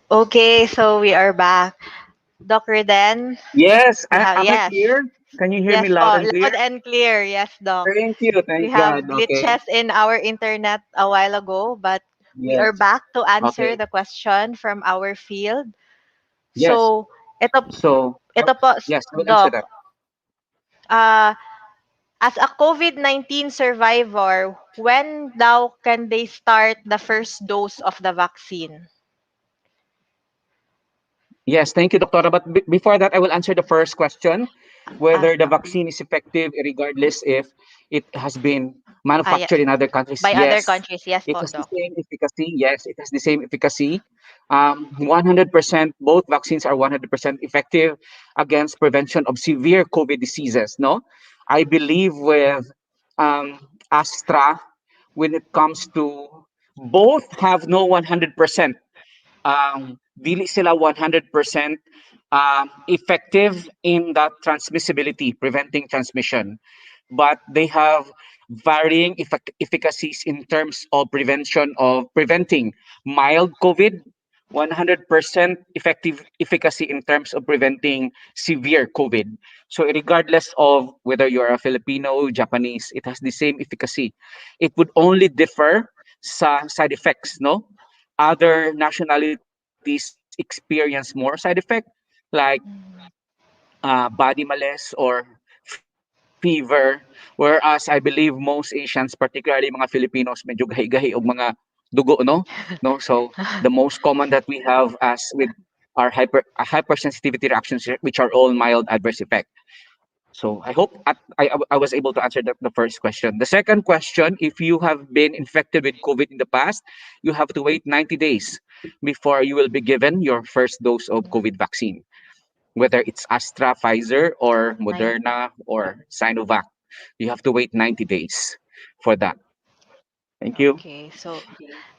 Okay, so we are back. Dr. Den, Yes, we have, am I yes. clear? Can you hear me Yes loud po, and clear? loud and clear. Yes, Doc. Thank you, We thank have God. Okay. glitches in our internet a while ago, but we are Yes. back to answer Okay. the question from our field. Yes. So, ito, So, ito po, yes, I will answer Doc. that. Uh, as a COVID-19 survivor, when daw can they start the first dose of the vaccine? Yes, thank you, Doctora. But before that, I will answer the first question, Ah, whether the okay. vaccine is effective regardless if it has been Yes. manufactured in other countries. By other Yes, countries. Yes it po, has the Doc. same efficacy. Yes, it has the same efficacy. 100%, both vaccines are 100% effective against prevention of severe COVID diseases. No, I believe with Astra, when it comes to both have no 100%, dili sila 100% effective in that transmissibility, preventing transmission. But they have varying efficacies in terms of prevention of preventing mild COVID, 100% effective efficacy in terms of preventing severe COVID. So regardless of whether you're a Filipino, Japanese, it has the same efficacy. It would only differ sa side effects, no? Other nationalities experience more side effect, like body malaise or fever, whereas I believe most Asians, particularly mga Filipinos, medyo gahi-gahi og mga dugo, no? So the most common that we have as with are hypersensitivity reactions, which are all mild adverse effect. So I hope I was able to answer the first question. The second question, if you have been infected with COVID in the past, you have to wait 90 days before you will be given your first dose of COVID vaccine, whether it's Astra, Pfizer, or Nine. Moderna, or Sinovac. You have to wait 90 days for that. Thank you. Okay, so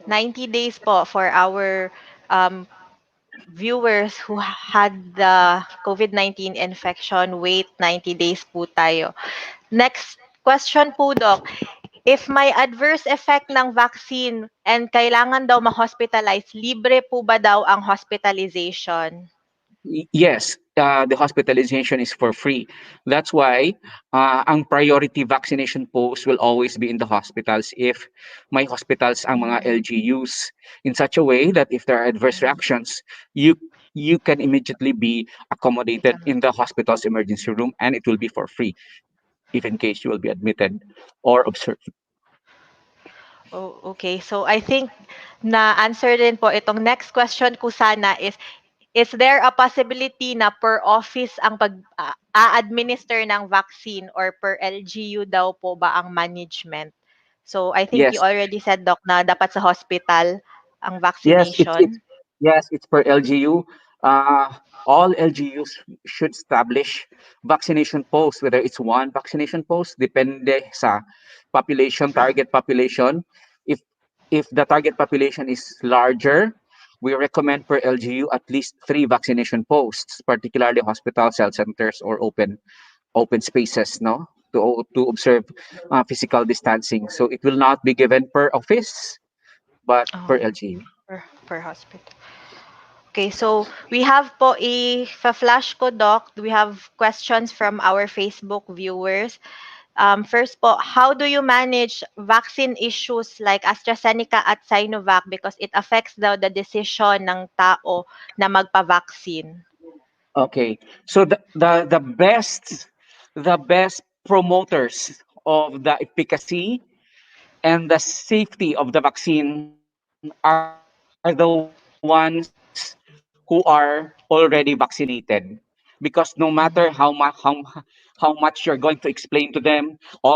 90 days po for our um, viewers who had the COVID-19 infection, wait 90 days po tayo. Next question po, Doc. If may adverse effect ng vaccine and kailangan daw ma-hospitalize, libre po ba daw ang hospitalization? Yes, the hospitalization is for free. That's why ang priority vaccination post will always be in the hospitals if may hospitals ang mga LGUs, in such a way that if there are adverse reactions, you can immediately be accommodated in the hospital's emergency room, and it will be for free if in case you will be admitted or observed. Oh, okay. So I think na answer din po itong next question ko sana is there a possibility na per office ang a-administer ng vaccine or per LGU daw po ba ang management? So I think you Yes, already said, Doc, na dapat sa hospital ang yes, it's vaccination. yes, it's per LGU. Uh, all LGUs should establish vaccination posts, whether it's one vaccination post, depende sa population, target population. If if the target population is larger, we recommend per LGU at least three vaccination posts, particularly hospitals, health centers, or open spaces, no, to observe physical distancing. So it will not be given per office, but Oh, per LGU. per hospital. Okay, so we have po i-flash ko, Doc. We have questions from our Facebook viewers. First po, how do you manage vaccine issues like AstraZeneca at Sinovac because it affects daw the decision ng tao na magpa-vaccine? Okay. So the best promoters of the efficacy and the safety of the vaccine are the ones who are already vaccinated. Because no matter how much you're going to explain to them all the theories,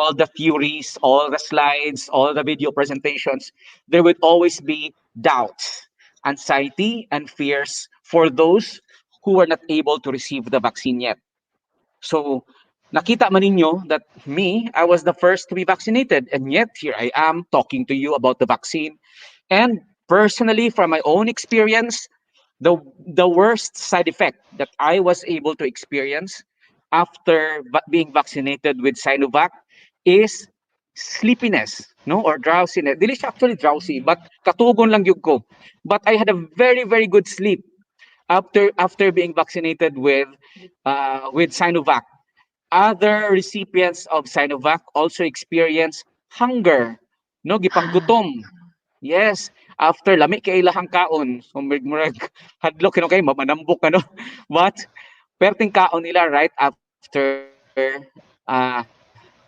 all the slides, all the video presentations, there would always be doubts, anxiety, and fears for those who were not able to receive the vaccine yet. So, nakita man ninyo that me, I was the first to be vaccinated, and yet here I am talking to you about the vaccine. And personally, from my own experience, the worst side effect that I was able to experience after being vaccinated with Sinovac is sleepiness, no, or drowsiness. Dili siya actually drowsy, but katugon lang yun ko. But I had a very very good sleep after being vaccinated with Sinovac. Other recipients of Sinovac also experience hunger, no, gipang gutom. Yes, after lami kay ilahang kaon, so murag hadlok kino kay mamanambok ano. But perting kaon nila right after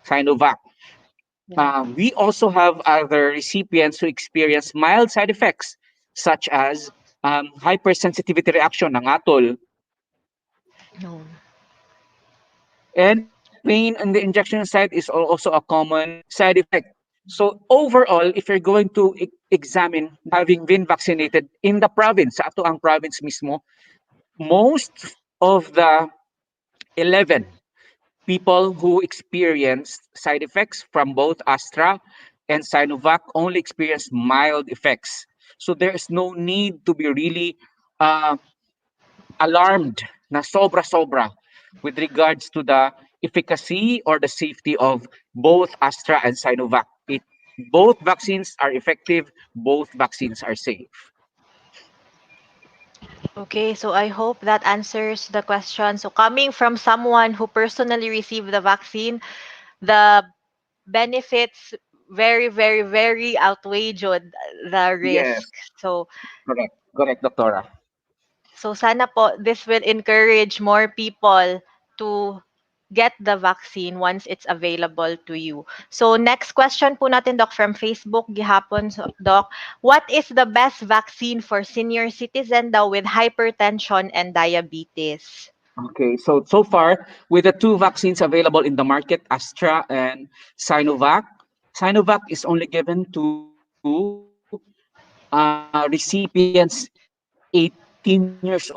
Sinovac. We also have other recipients who experience mild side effects such as hypersensitivity reaction ng atol, No. and pain on the injection site is also a common side effect. So overall, if you're going to examine having been vaccinated in the province, sa ato ang province mismo, most of the 11 people who experienced side effects from both Astra and Sinovac only experienced mild effects. So there is no need to be really uh, alarmed na sobra-sobra with regards to the efficacy or the safety of both Astra and Sinovac. Both vaccines are effective, both vaccines are safe. Okay, so I hope that answers the question. So coming from someone who personally received the vaccine, the benefits very, very, very outweigh the Yes, risk. So correct. Correct, Doctora. so sana po this will encourage more people to get the vaccine once it's available to you. So next question po natin, Doc, from Facebook gihapon, so, Doc. What is the best vaccine for senior citizen daw with hypertension and diabetes? Okay, so far with the two vaccines available in the market, Astra and Sinovac, Sinovac is only given to recipients 18 years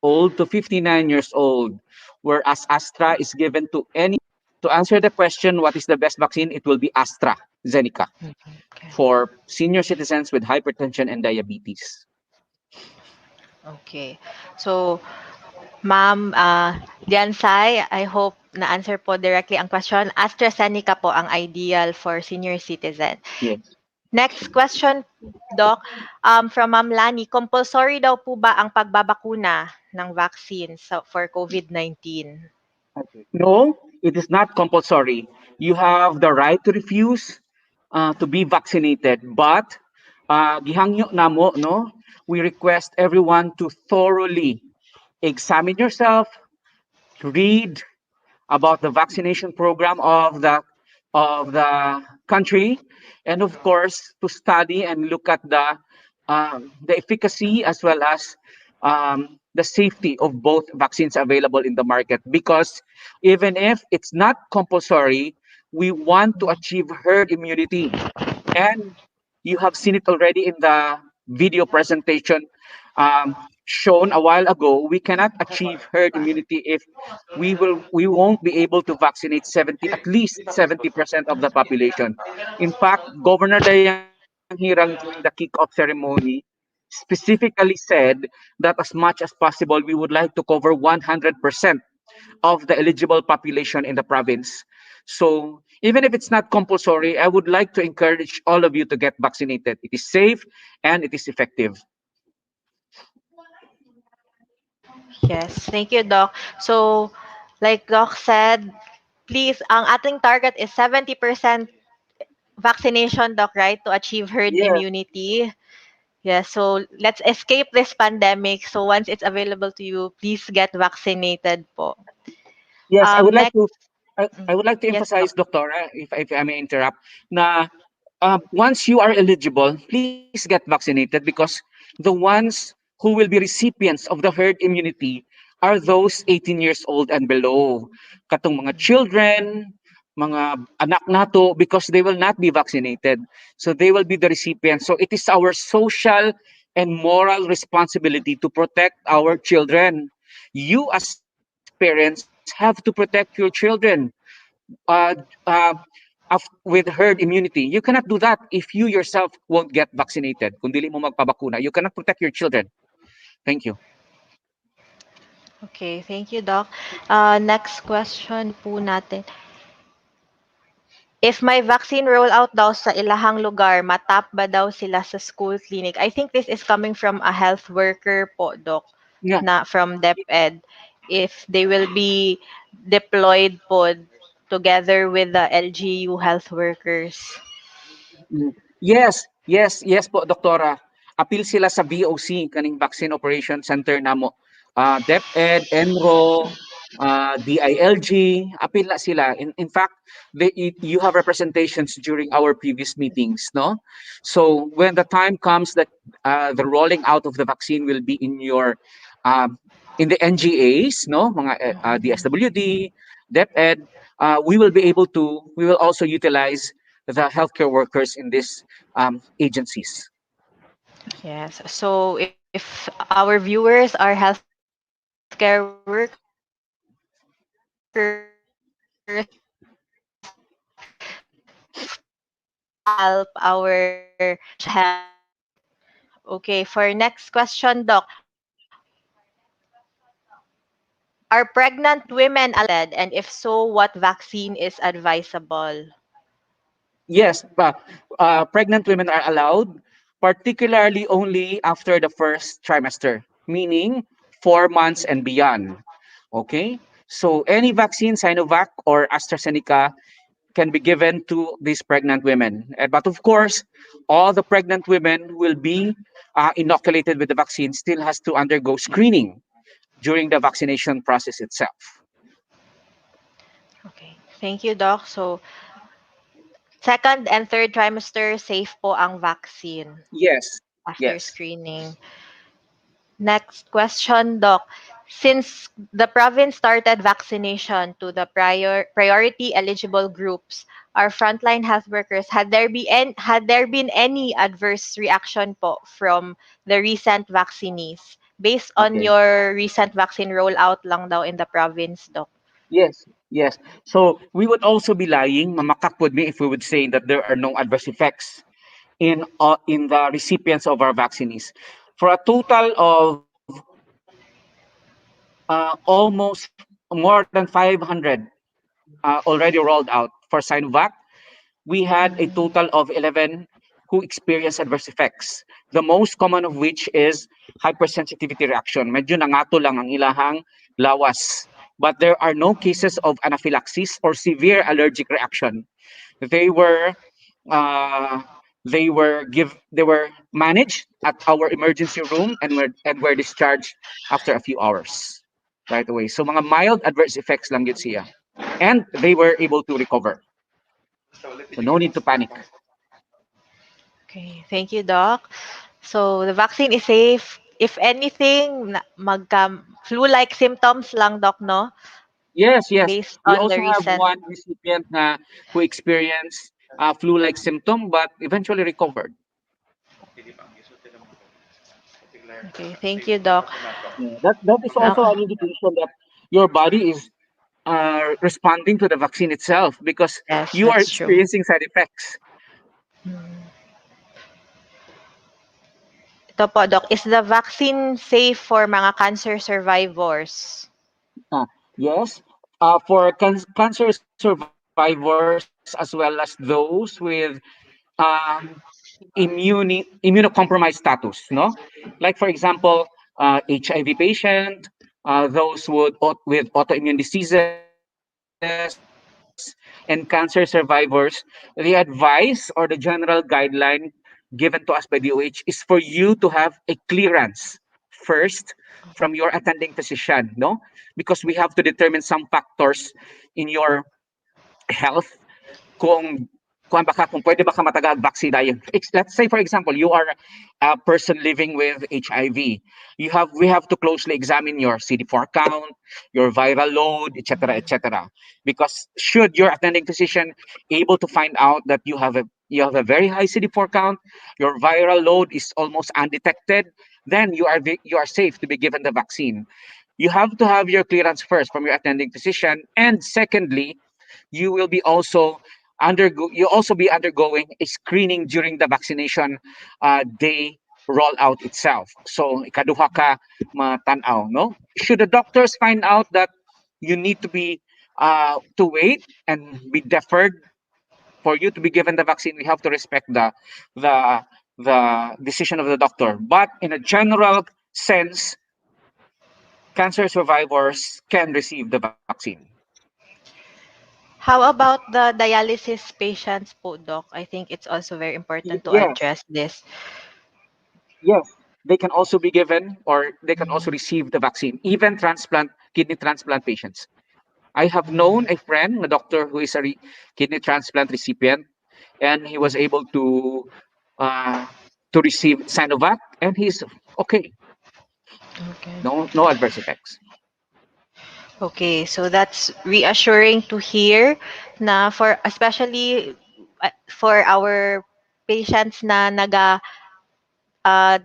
old to 59 years old, whereas Astra is given to any. To answer the question, what is the best vaccine? It will be AstraZeneca for senior citizens with hypertension and diabetes. Okay. So, Ma'am Diansay, I hope na-answer po directly ang question. AstraZeneca po ang ideal for senior citizen. Yes. Next question, Doc, from Ma'am Lani, compulsory daw po ba ang pagbabakuna ng vaccine for COVID-19? No, it is not compulsory. You have the right to refuse to be vaccinated, but gihangyo namo, no, we request everyone to thoroughly examine yourself, read about the vaccination program of the country, and of course to study and look at the efficacy as well as the safety of both vaccines available in the market. Because even if it's not compulsory, we want to achieve herd immunity, and you have seen it already in the video presentation shown a while ago. We cannot achieve herd immunity if we won't be able to vaccinate 70, at least 70% of the population. In fact, Governor Dayang Hirang during the kickoff ceremony specifically said that as much as possible we would like to cover 100% of the eligible population in the province. So even if it's not compulsory, I would like to encourage all of you to get vaccinated. It is safe and it is effective. Yes, thank you, Doc. So, like Doc said, please, ang ating target is 70% vaccination, Doc, right? To achieve herd Yes, immunity. Yes, so let's escape this pandemic. So once it's available to you, please get vaccinated po. yes, Next, I would like to yes, Doc. emphasize, Doctora, if I may interrupt, na once you are eligible, please get vaccinated because the ones who will be recipients of the herd immunity are those 18 years old and below. Katong mga children, mga anak nato, because they will not be vaccinated. So they will be the recipients. So it is our social and moral responsibility to protect our children. You as parents have to protect your children uh, uh, with herd immunity. You cannot do that if you yourself won't get vaccinated. Kung dili mo magpabakuna, you cannot protect your children. Thank you. Okay, thank you, Doc. Next question po natin. If may vaccine rollout daw sa ilahang lugar, matap ba daw sila sa school clinic? I think this is coming from a health worker po, Doc, Yeah. na from DepEd. If they will be deployed po together with the LGU health workers. Mm. Yes po, Doktora. Apil sila sa VOC, kaning Vaccine Operation Center namo. DepEd, ENRO, DILG, apil na sila. In fact, you have representations during our previous meetings, no? So when the time comes that the rolling out of the vaccine will be um, in the NGAs, no? Mga DSWD, DepEd, we will also utilize the healthcare workers in these agencies. Yes. So if our viewers are healthcare workers, please help our health. Okay, for next question, Doc. Are pregnant women allowed? And if so, what vaccine is advisable? Yes, pregnant women are allowed, particularly only after the first trimester, meaning 4 months and beyond. Okay, so any vaccine, Sinovac or AstraZeneca, can be given to these pregnant women. But of course, all the pregnant women will be inoculated with the vaccine, still has to undergo screening during the vaccination process itself. Okay. Thank you, Doc. So, second and third trimester, safe po ang vaccine Yes, after yes. screening. Next question, Doc. Since the province started vaccination to the priority eligible groups, our frontline health workers, had there been any adverse reaction po from the recent vaccinees based on Okay. your recent vaccine rollout lang daw in the province, Doc? Yes, yes. So we would also be lying, mamakak with me, if we would say that there are no adverse effects in the recipients of our vaccines. For a total of almost more than 500 already rolled out for Sinovac, we had a Mm, total of 11 who experienced adverse effects. The most common of which is hypersensitivity reaction. Medyo nangato lang ang ilahang lawas. But there are no cases of anaphylaxis or severe allergic reaction. They were uh, they were managed at our emergency room and were discharged after a few hours right away. So mga mild adverse effects lang yun siya. And they were able to recover. So no need to panic. okay. Thank you, Doc. So, the vaccine is safe. If anything, flu-like symptoms lang, Doc, no? Yes, yes. Based We on the also have recent. one recipient na who experienced flu-like symptom but eventually recovered. Okay, thank you, Doc. Yeah, that is also Okay. an indication that your body is responding to the vaccine itself because Yes, you are that's true. experiencing side effects. Mm. Ito po, Doc, is the vaccine safe for mga cancer survivors? Yes, for cancer survivors as well as those with um, immunocompromised status, no? Like for example, HIV patient, those with autoimmune diseases and cancer survivors, the advice or the general guideline given to us by DOH is for you to have a clearance first from your attending physician, no? Because we have to determine some factors in your health kung kung pwede ba ka matagag vaccine tayo. Let's say for example, you are a person living with HIV. We have to closely examine your CD4 count, your viral load, etc., etc. Because should your attending physician able to find out that you have a very high CD4 count, your viral load is almost undetected, then you are safe to be given the vaccine. You have to have your clearance first from your attending physician, and secondly, you also be undergoing a screening during the vaccination day rollout itself. So ikaduha ka matanaw, no? Should the doctors find out that you need to wait and be deferred for you to be given the vaccine, we have to respect the the decision of the doctor. But in a general sense, cancer survivors can receive the vaccine. How about the dialysis patients po, Doc? I think it's also very important to Yes, address this. yes, they can also be given or they can also Mm, receive the vaccine, even kidney transplant patients. I have known a friend, a doctor who is a kidney transplant recipient, and he was able uh, to receive Sinovac, and he's okay. okay. No adverse effects. Okay, so that's reassuring to hear na for especially for our patients na naga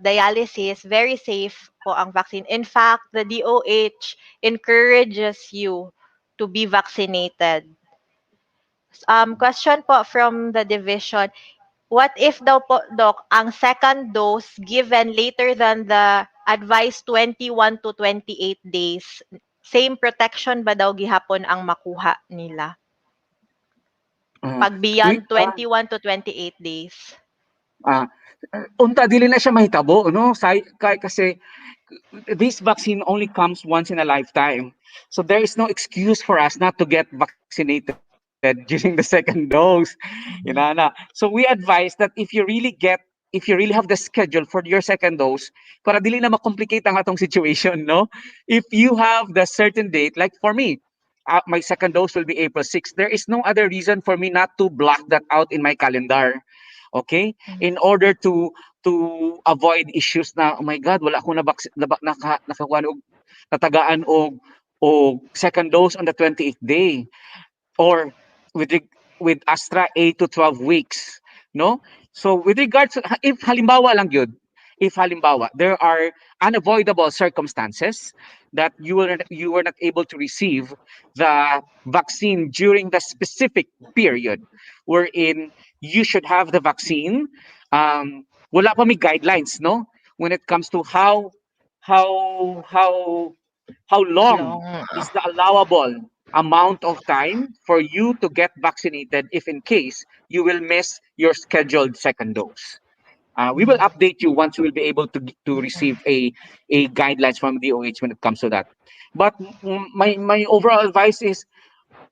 dialysis, very safe po ang vaccine. In fact, the DOH encourages you to be vaccinated. Question po from the division. What if daw po, Doc, ang second dose given later than the advised 21 to 28 days, same protection ba daw gihapon ang makuha nila? Uh, Pag we beyond 21 to 28 days. uh, unta dili na siya mahitabo, no? Kasi this vaccine only comes once in a lifetime. So there is no excuse for us not to get vaccinated during the second dose. Na. So we advise that if you really have the schedule for your second dose, para dili na makomplicate ang atong situation, no? If you have the certain date, like for me, my second dose will be April 6th. There is no other reason for me not to block that out in my calendar. Okay? In order to avoid issues na, oh my God, wala akong nakakuha og natagaan og second dose on the 28th day, or with with Astra 8 to 12 weeks, no? So with regards to, if halimbawa lang yun, if halimbawa there are unavoidable circumstances that you were not able to receive the vaccine during the specific period wherein you should have the vaccine, wala pa may guidelines, no, when it comes to how how how long Long. is the allowable amount of time for you to get vaccinated if in case you will miss your scheduled second dose. We will update you once we will be able to receive a guidelines from DOH when it comes to that. But my overall advice is,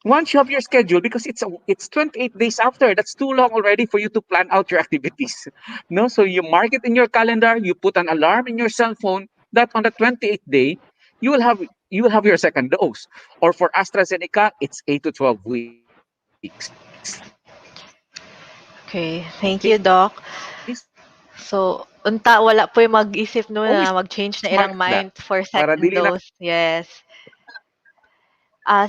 once you have your schedule, because it's 28 days after, that's too long already for you to plan out your activities. No, so you mark it in your calendar, you put an alarm in your cell phone that on the 28th day you will have your second dose. Or for AstraZeneca, it's 8 to 12 weeks. Okay, Okay? thank you, Doc. So So, unta wala po'y mag-isip no always na mark mag-change that na ilang para mind dili for na second dose. Yes.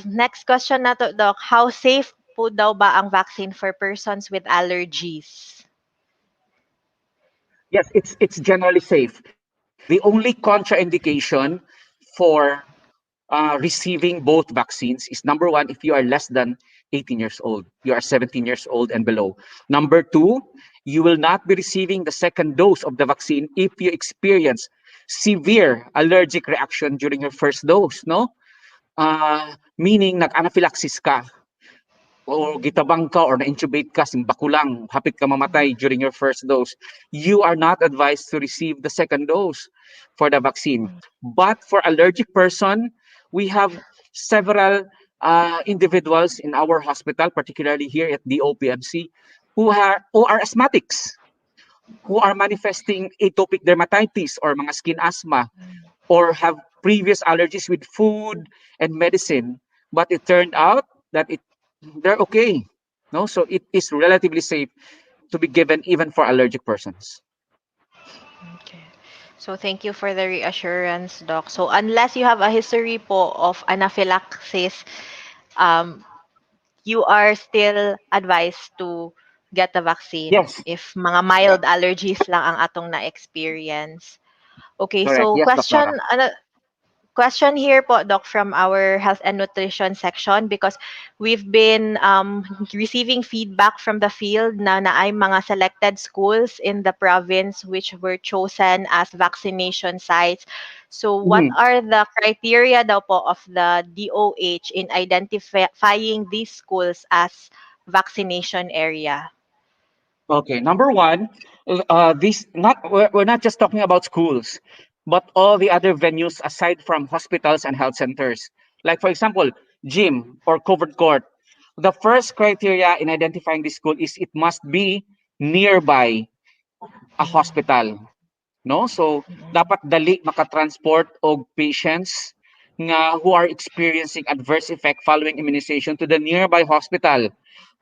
Next question na to, Doc. How safe po daw ba ang vaccine for persons with allergies? Yes, it's generally safe. The only contraindication for receiving both vaccines is, number one, if you are less than 18 years old, you are 17 years old and below. Number two, you will not be receiving the second dose of the vaccine if you experience severe allergic reaction during your first dose, no? Meaning nag-anaphylaxis ka, o gitabang ka or na-intubate ka, simba lang, hapit ka mamatay during your first dose, you are not advised to receive the second dose for the vaccine. But for allergic person, we have several individuals in our hospital, particularly here at the OPMC, who are asthmatics, who are manifesting atopic dermatitis or mga skin asthma, or have previous allergies with food and medicine, but it turned out that they're okay. No, so it is relatively safe to be given even for allergic persons. Okay. So, thank you for the reassurance, Doc. So, unless you have a history po of anaphylaxis, um, you are still advised to get the vaccine Yes, if mga mild allergies lang ang atong na-experience. Okay, correct. so Yes, Doc Nora. question here po, Doc, from our health and nutrition section, because we've been receiving feedback from the field na naay mga selected schools in the province which were chosen as vaccination sites. So what Mhm. are the criteria daw po of the DOH in identifying these schools as vaccination area? Okay, number one, this not we're not just talking about schools, but all the other venues aside from hospitals and health centers. Like for example, gym or covered court. The first criteria in identifying this school is it must be nearby a hospital, no? So dapat dali makatransport og patients nga who are experiencing adverse effect following immunization to the nearby hospital.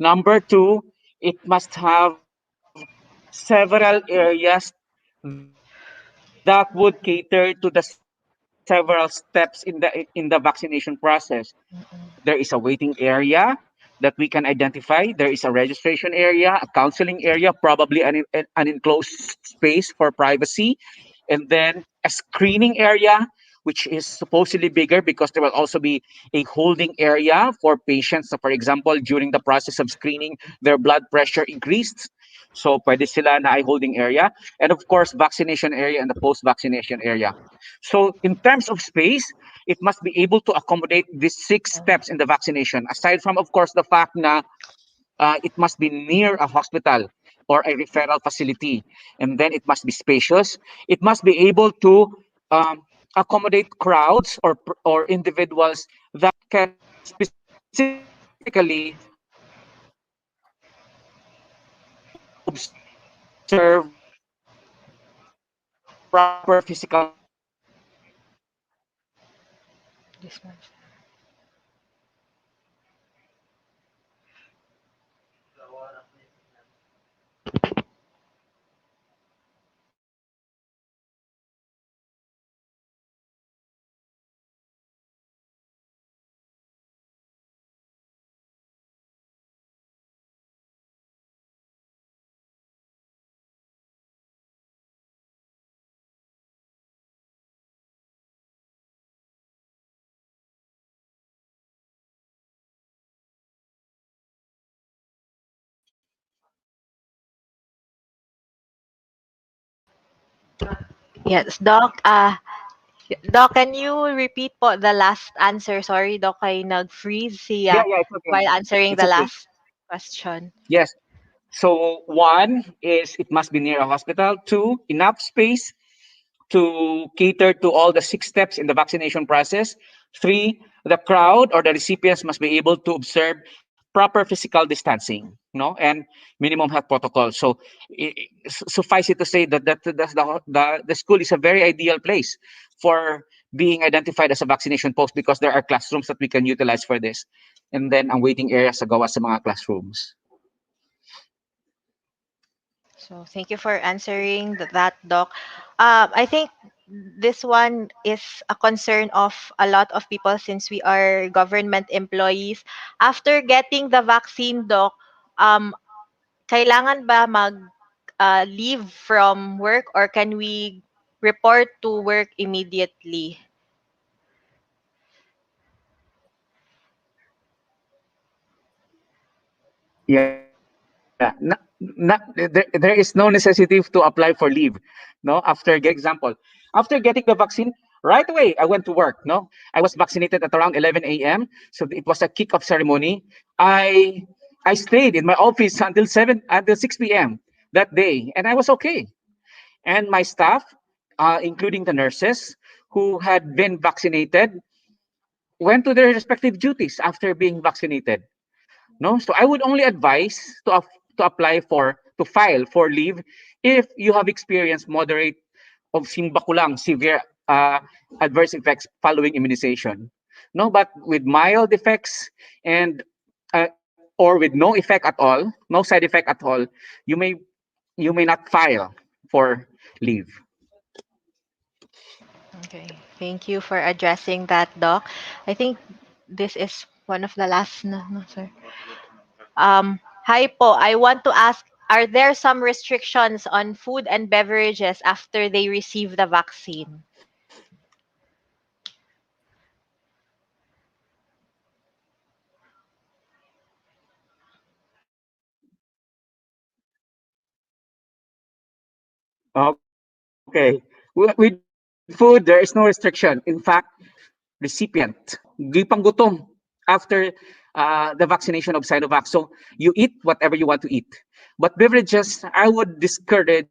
Number two, it must have several areas that would cater to the several steps in the vaccination process. There is a waiting area that we can identify. There is a registration area, a counseling area, probably an enclosed space for privacy, and then a screening area, which is supposedly bigger because there will also be a holding area for patients. So, for example, during the process of screening, their blood pressure increased. So, pwede sila na ay holding area. And of course, vaccination area and the post-vaccination area. So, in terms of space, it must be able to accommodate these six steps in the vaccination. Aside from, of course, the fact na it must be near a hospital or a referral facility. And then it must be spacious. It must be able to um, accommodate crowds or individuals that can specifically observe proper physical distancing and Yes, Doc. Doc, can you repeat po the last answer? Sorry, Doc, ay nag-freeze siya Yeah, it's okay. while answering It's the okay. last question. Yes. So one is it must be near a hospital. Two, enough space to cater to all the 6 steps in the vaccination process. Three, the crowd or the recipients must be able to observe proper physical distancing, no, and minimum health protocols. So suffice it to say the school is a very ideal place for being identified as a vaccination post because there are classrooms that we can utilize for this, and then ang waiting areas sa gawa sa mga classrooms. So thank you for answering that, Doc. I think this one is a concern of a lot of people since we are government employees. After getting the vaccine, Doc, um, kailangan ba mag leave from work or can we report to work immediately? Yeah, there is no necessity to apply for leave. No, after get example, after getting the vaccine, right away I went to work. No, I was vaccinated at around 11 a.m. So it was a kick-off ceremony. I I stayed in my office until 6 p.m. that day, and I was okay. And my staff, including the nurses who had been vaccinated, went to their respective duties after being vaccinated. No, so I would only advise to apply for to file for leave if you have experienced moderate of simbakulang severe adverse effects following immunization. No, but with mild effects and or with no effect at all, no side effect at all, you may you may not file for leave. Okay. Thank you for addressing that, Doc. I think this is one of the last. No, sir. Hi po. I want to ask, are there some restrictions on food and beverages after they receive the vaccine? Okay. With food, there is no restriction. In fact, recipient, di pang gutom after the vaccination of Sinovac. So you eat whatever you want to eat. But beverages, I would discourage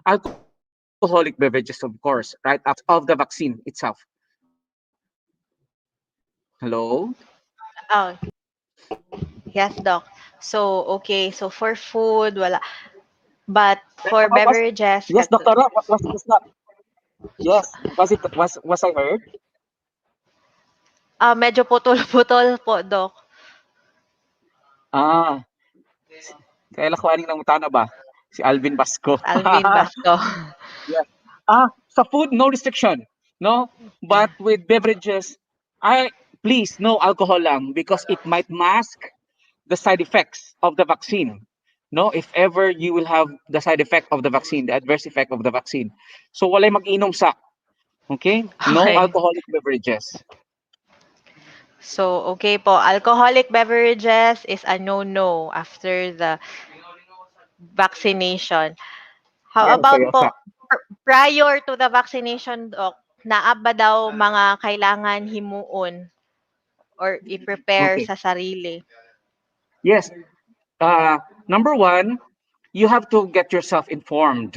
alcoholic beverages, of course, right after the vaccine of the vaccine itself. Hello? Oh, yes, Doc. So, okay. So, for food, wala. But for beverages, Yes, kato, Doctor, was that? Yes. Was I heard? medyo putol-putol po, Doc. Ah, kaya lakwani ng utana ba? Si Alvin Basco. Alvin Basco. Yeah. Sa food, no restriction. No? Yeah. But with beverages, I please no alcohol lang because it might mask the side effects of the vaccine. No, if ever you will have the side effect of the vaccine, the adverse effect of the vaccine. So walay mag-inom sa, okay? No Okay. alcoholic beverages. So, okay po. Alcoholic beverages is a no-no after the vaccination. How Yes, about seryosa. po, prior to the vaccination, Doc, naa ba daw mga kailangan himuon or i-prepare Okay. sa sarili? Yes. Number one, you have to get yourself informed.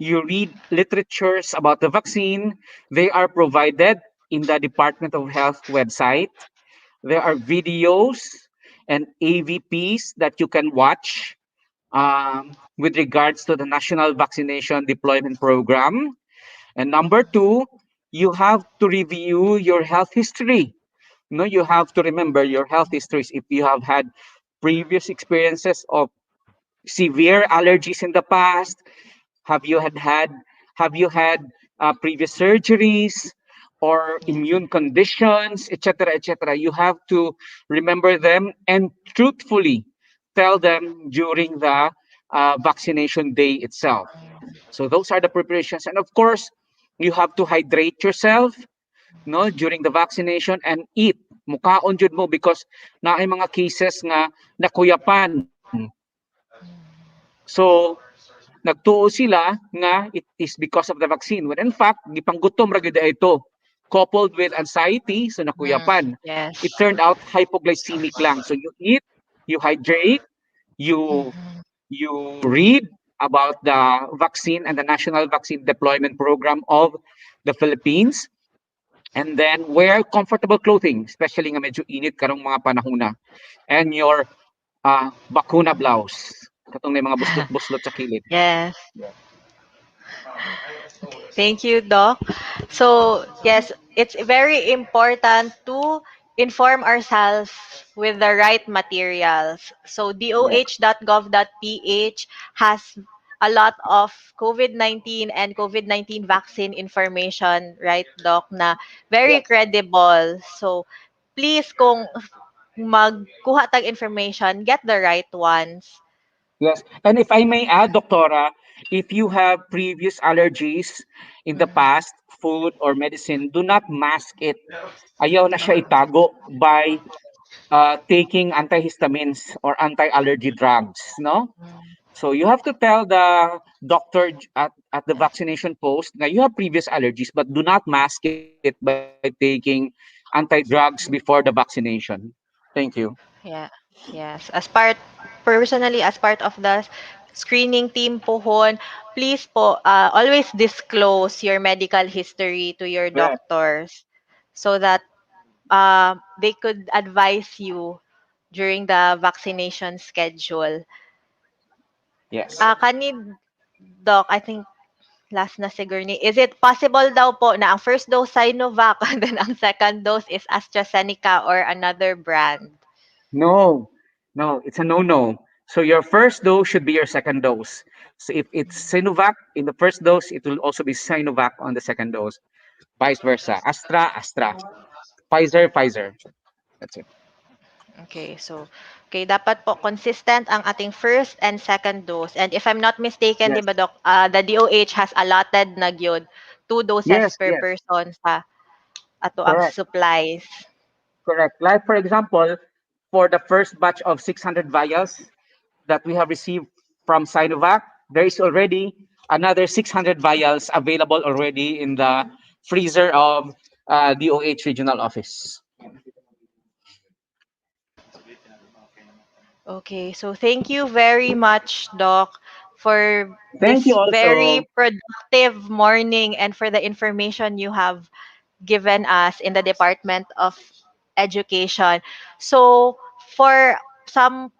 You read literatures about the vaccine. They are provided in the Department of Health website. There are videos and AVPs that you can watch with regards to the National Vaccination Deployment Program. And number two, you have to review your health history. No, you have to remember your health histories if you have had previous experiences of severe allergies in the past. Have you had previous surgeries or immune conditions, etc., etc.? You have to remember them and truthfully tell them during the vaccination day itself. So those are the preparations, and of course, you have to hydrate yourself, no, during the vaccination and eat. Mukaon jud mo because naay mga cases nga nakuyapan. So nagtuo sila nga it is because of the vaccine. When in fact, gipanggutom ra gyud ito. Coupled with anxiety, so Mm, nakuyapan. yes. It turned out hypoglycemic lang. So you eat, you hydrate, you Mhm. you read about the vaccine and the national vaccine deployment program of the Philippines, and then wear comfortable clothing, especially nga medyo init karong mga panahon na. And your bakuna blouse. Katong may mga buslot-buslot sa kilid. Yes. Thank you, Doc. So, yes, it's very important to inform ourselves with the right materials. So, Yes. doh.gov.ph has a lot of COVID-19 and COVID-19 vaccine information, right, Doc, na very Yes. credible. So, please, kung magkuha tag information, get the right ones. Yes. And if I may add, Doctora, if you have previous allergies in the Mhm. past, food or medicine, do not mask it. Ayaw na siya itago by taking antihistamines or anti-allergy drugs, no? So you have to tell the doctor at the vaccination post that you have previous allergies, but do not mask it by taking anti-drugs before the vaccination. Thank you. Yeah. Yes. Personally, as part of the screening team pohon, please po, always disclose your medical history to your Yes. doctors so that they could advise you during the vaccination schedule. Yes. Kanid, Doc, I think last na siguro ni, is it possible daw po na ang first dose Sinovac and then ang second dose is AstraZeneca or another brand? No, no, it's a no-no. So your first dose should be your second dose. So if it's Sinovac in the first dose, it will also be Sinovac on the second dose. Vice versa. Astra, Astra. Pfizer, Pfizer. That's it. Okay, so dapat po consistent ang ating first and second dose. And if I'm not mistaken, 'di Yes. ba Doc, the DOH has allotted na gyud 2 doses Yes, per yes. person sa ato ang Correct. supplies. Correct. Like for example, for the first batch of 600 vials that we have received from Sinovac, there is already another 600 vials available already in the freezer of DOH regional office. Okay, so thank you very much, Doc, for Thank you this also. very productive morning and for the information you have given us in the Department of Education. So, for some,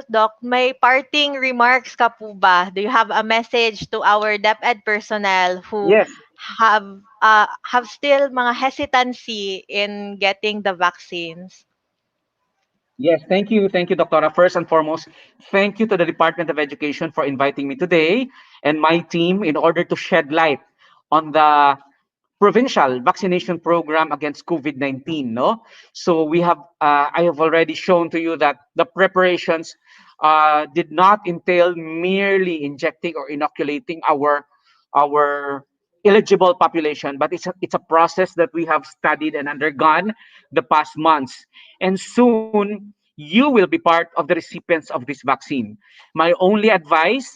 Doc, may parting remarks ka po ba? Do you have a message to our DepEd personnel who Yes. have still mga hesitancy in getting the vaccines? Yes, thank you. Thank you, Doctora. First and foremost, thank you to the Department of Education for inviting me today and my team in order to shed light on the provincial vaccination program against COVID-19. No, so I have already shown to you that the preparations did not entail merely injecting or inoculating our eligible population, but it's a process that we have studied and undergone the past months. And soon you will be part of the recipients of this vaccine. My only advice,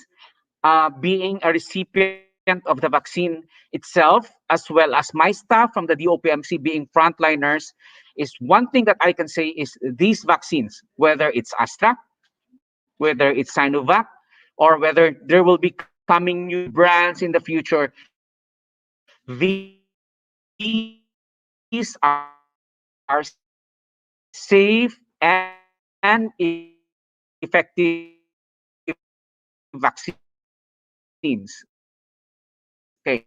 being a recipient of the vaccine itself, as well as my staff from the DOPMC being frontliners, is one thing that I can say is these vaccines, whether it's Astra, whether it's Sinovac, or whether there will be coming new brands in the future, these are safe and effective vaccines. Okay.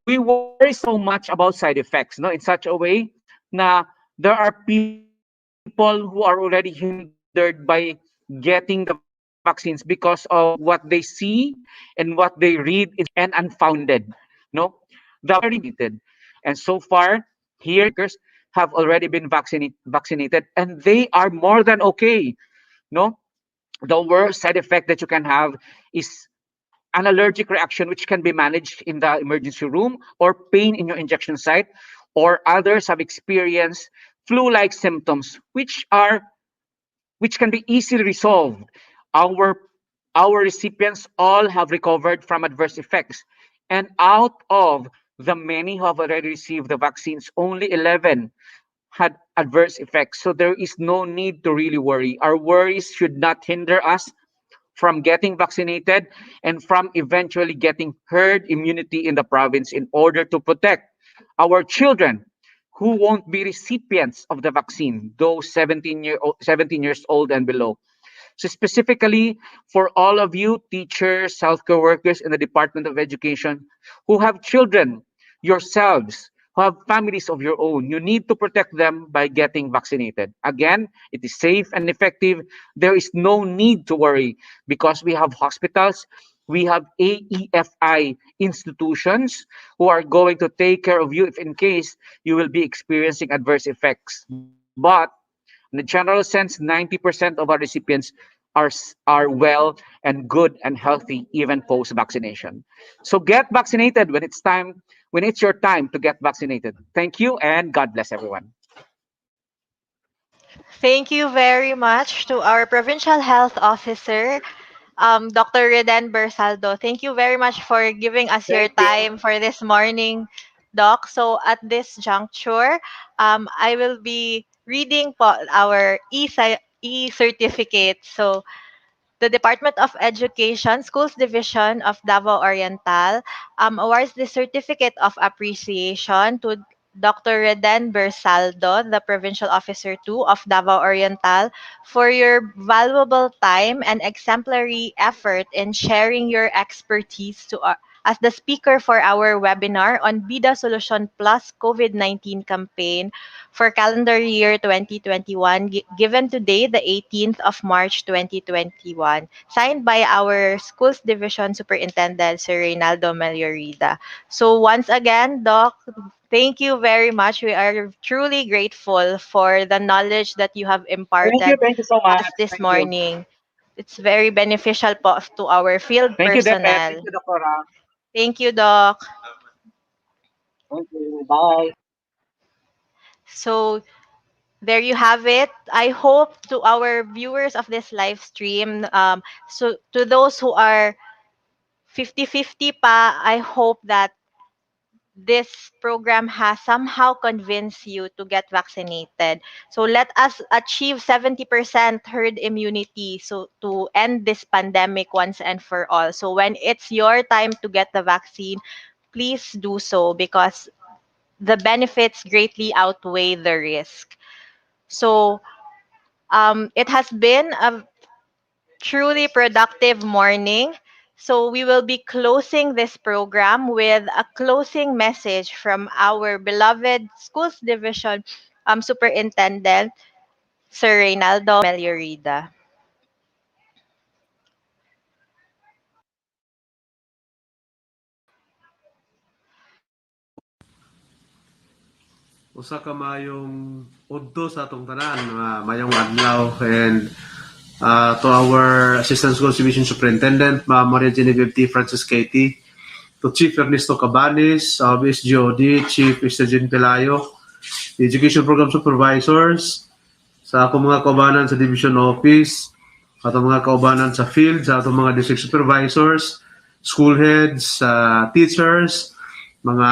We worry so much about side effects, no, in such a way na there are people who are already hindered by getting the vaccines because of what they see and what they read in social media and unfounded. No, the vaccines are very limited, and so far here in our makers have already been vaccinated, and they are more than okay. No, the worst side effect that you can have is an allergic reaction which can be managed in the emergency room or pain in your injection site, or others have experienced flu-like symptoms which can be easily resolved our our recipients all have recovered from adverse effects. And out of the many who have already received the vaccines, only 11 had adverse effects. So there is no need to really worry. Our worries should not hinder us from getting vaccinated and from eventually getting herd immunity in the province in order to protect our children who won't be recipients of the vaccine, those 17 years old and below. So specifically for all of you teachers, healthcare workers in the Department of Education who have children, yourselves, who have families of your own, you need to protect them by getting vaccinated. Again, it is safe and effective. There is no need to worry because we have hospitals, we have AEFI institutions who are going to take care of you if in case you will be experiencing adverse effects. But in the general sense, 90% of our recipients are well and good and healthy even post vaccination. So get vaccinated when it's time, when it's your time to get vaccinated. Thank you and God bless everyone. Thank you very much to our Provincial Health Officer, Dr. Reden Bersaldo. Thank you very much for giving us your Thank you. time for this morning, Doc. So at this juncture, I will be reading po our e-certificate. So the Department of Education, Schools Division of Davao Oriental awards the Certificate of Appreciation to Dr. Reden Bersaldo, the Provincial Officer 2 of Davao Oriental, for your valuable time and exemplary effort in sharing your expertise to as the speaker for our webinar on Bida Solution Plus COVID-19 campaign for calendar year 2021, given today, the 18th of March 2021, signed by our Schools Division Superintendent, Sir Reynaldo Meliorida. So once again, Doc, thank you very much. We are truly grateful for the knowledge that you have imparted Thank you so much. us this Thank you. morning. It's very beneficial po to our field Thank you, Depe. Thank personnel. you, Doktora. Thank you, Doc. Thank you. Bye. So there you have it. I hope to our viewers of this live stream, so to those who are 50-50 pa, I hope that this program has somehow convinced you to get vaccinated. So let us achieve 70% herd immunity so to end this pandemic once and for all. So when it's your time to get the vaccine, please do so because the benefits greatly outweigh the risk. So it has been a truly productive morning. So we will be closing this program with a closing message from our beloved Schools Division Superintendent, Sir Reynaldo Meliorida. Usa ka mayong udto sa atong tanan, mayong adlaw, and to our Assistant School Division Superintendent, Ma'am Maria Genevieve T. Francis Katie, to Chief Ernesto Cabanes, SGOD, Chief Mr. Jean Pelayo, the Education Program Supervisors, sa akong mga kaubanan sa Division Office, atong mga kaubanan sa field, sa atong mga District Supervisors, school heads, teachers, mga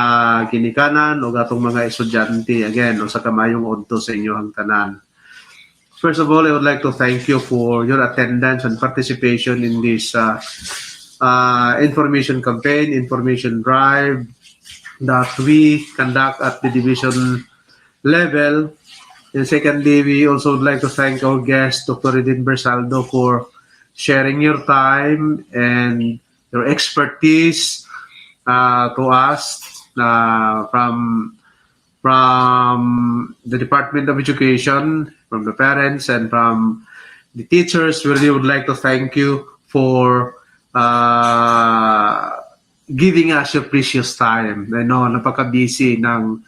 ginikanan o atong mga estudyante. Again, sa kamayong udto sa inyong tanan. First of all, I would like to thank you for your attendance and participation in this information campaign, information drive that we conduct at the division level. And secondly, we also would like to thank our guest, Dr. Reden Bersaldo, for sharing your time and your expertise to us from the Department of Education, from the parents, and from the teachers. We really would like to thank you for giving us your precious time. I know, napaka-busy ng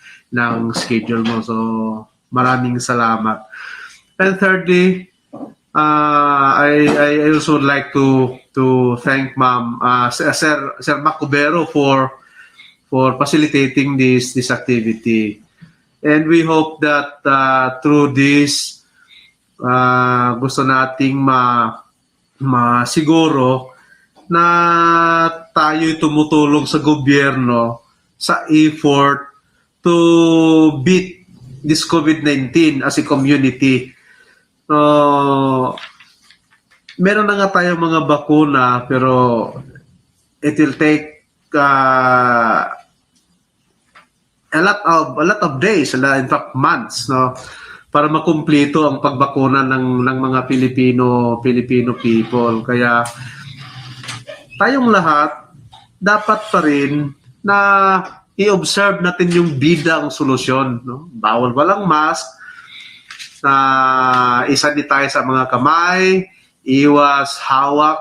schedule mo. So, maraming salamat. And thirdly, I also would like to thank Ma'am Sir Macubero for facilitating this activity. And we hope that through this gusto nating masiguro na tayo'y tumutulong sa gobyerno sa effort to beat this COVID-19 as a community. Meron na nga tayong mga bakuna pero it will take a lot of days, in fact months, no, para makumpleto ang pagbakuna ng mga Filipino people. Kaya tayong lahat dapat pa rin na i-observe natin yung bida ang solusyon, no? Bawal walang mask, i-sanitize sa mga kamay, iwas hawak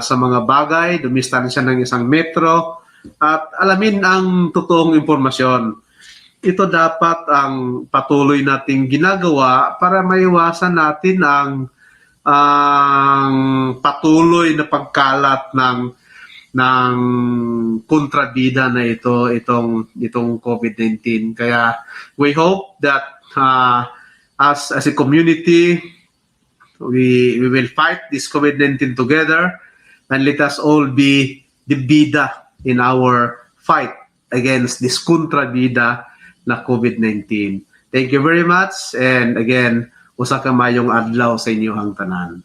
sa mga bagay, dumistansya ng 1 metro, at alamin ang totoong impormasyon. Ito dapat ang patuloy nating ginagawa para maiwasan natin ang patuloy na pagkalat ng kontrabida na itong COVID-19. Kaya we hope that as a community, we will fight this COVID-19 together, and let us all be the bida in our fight against this kontrabida na COVID-19. Thank you very much, and again, usa ka mayong adlaw sa inyong tanan.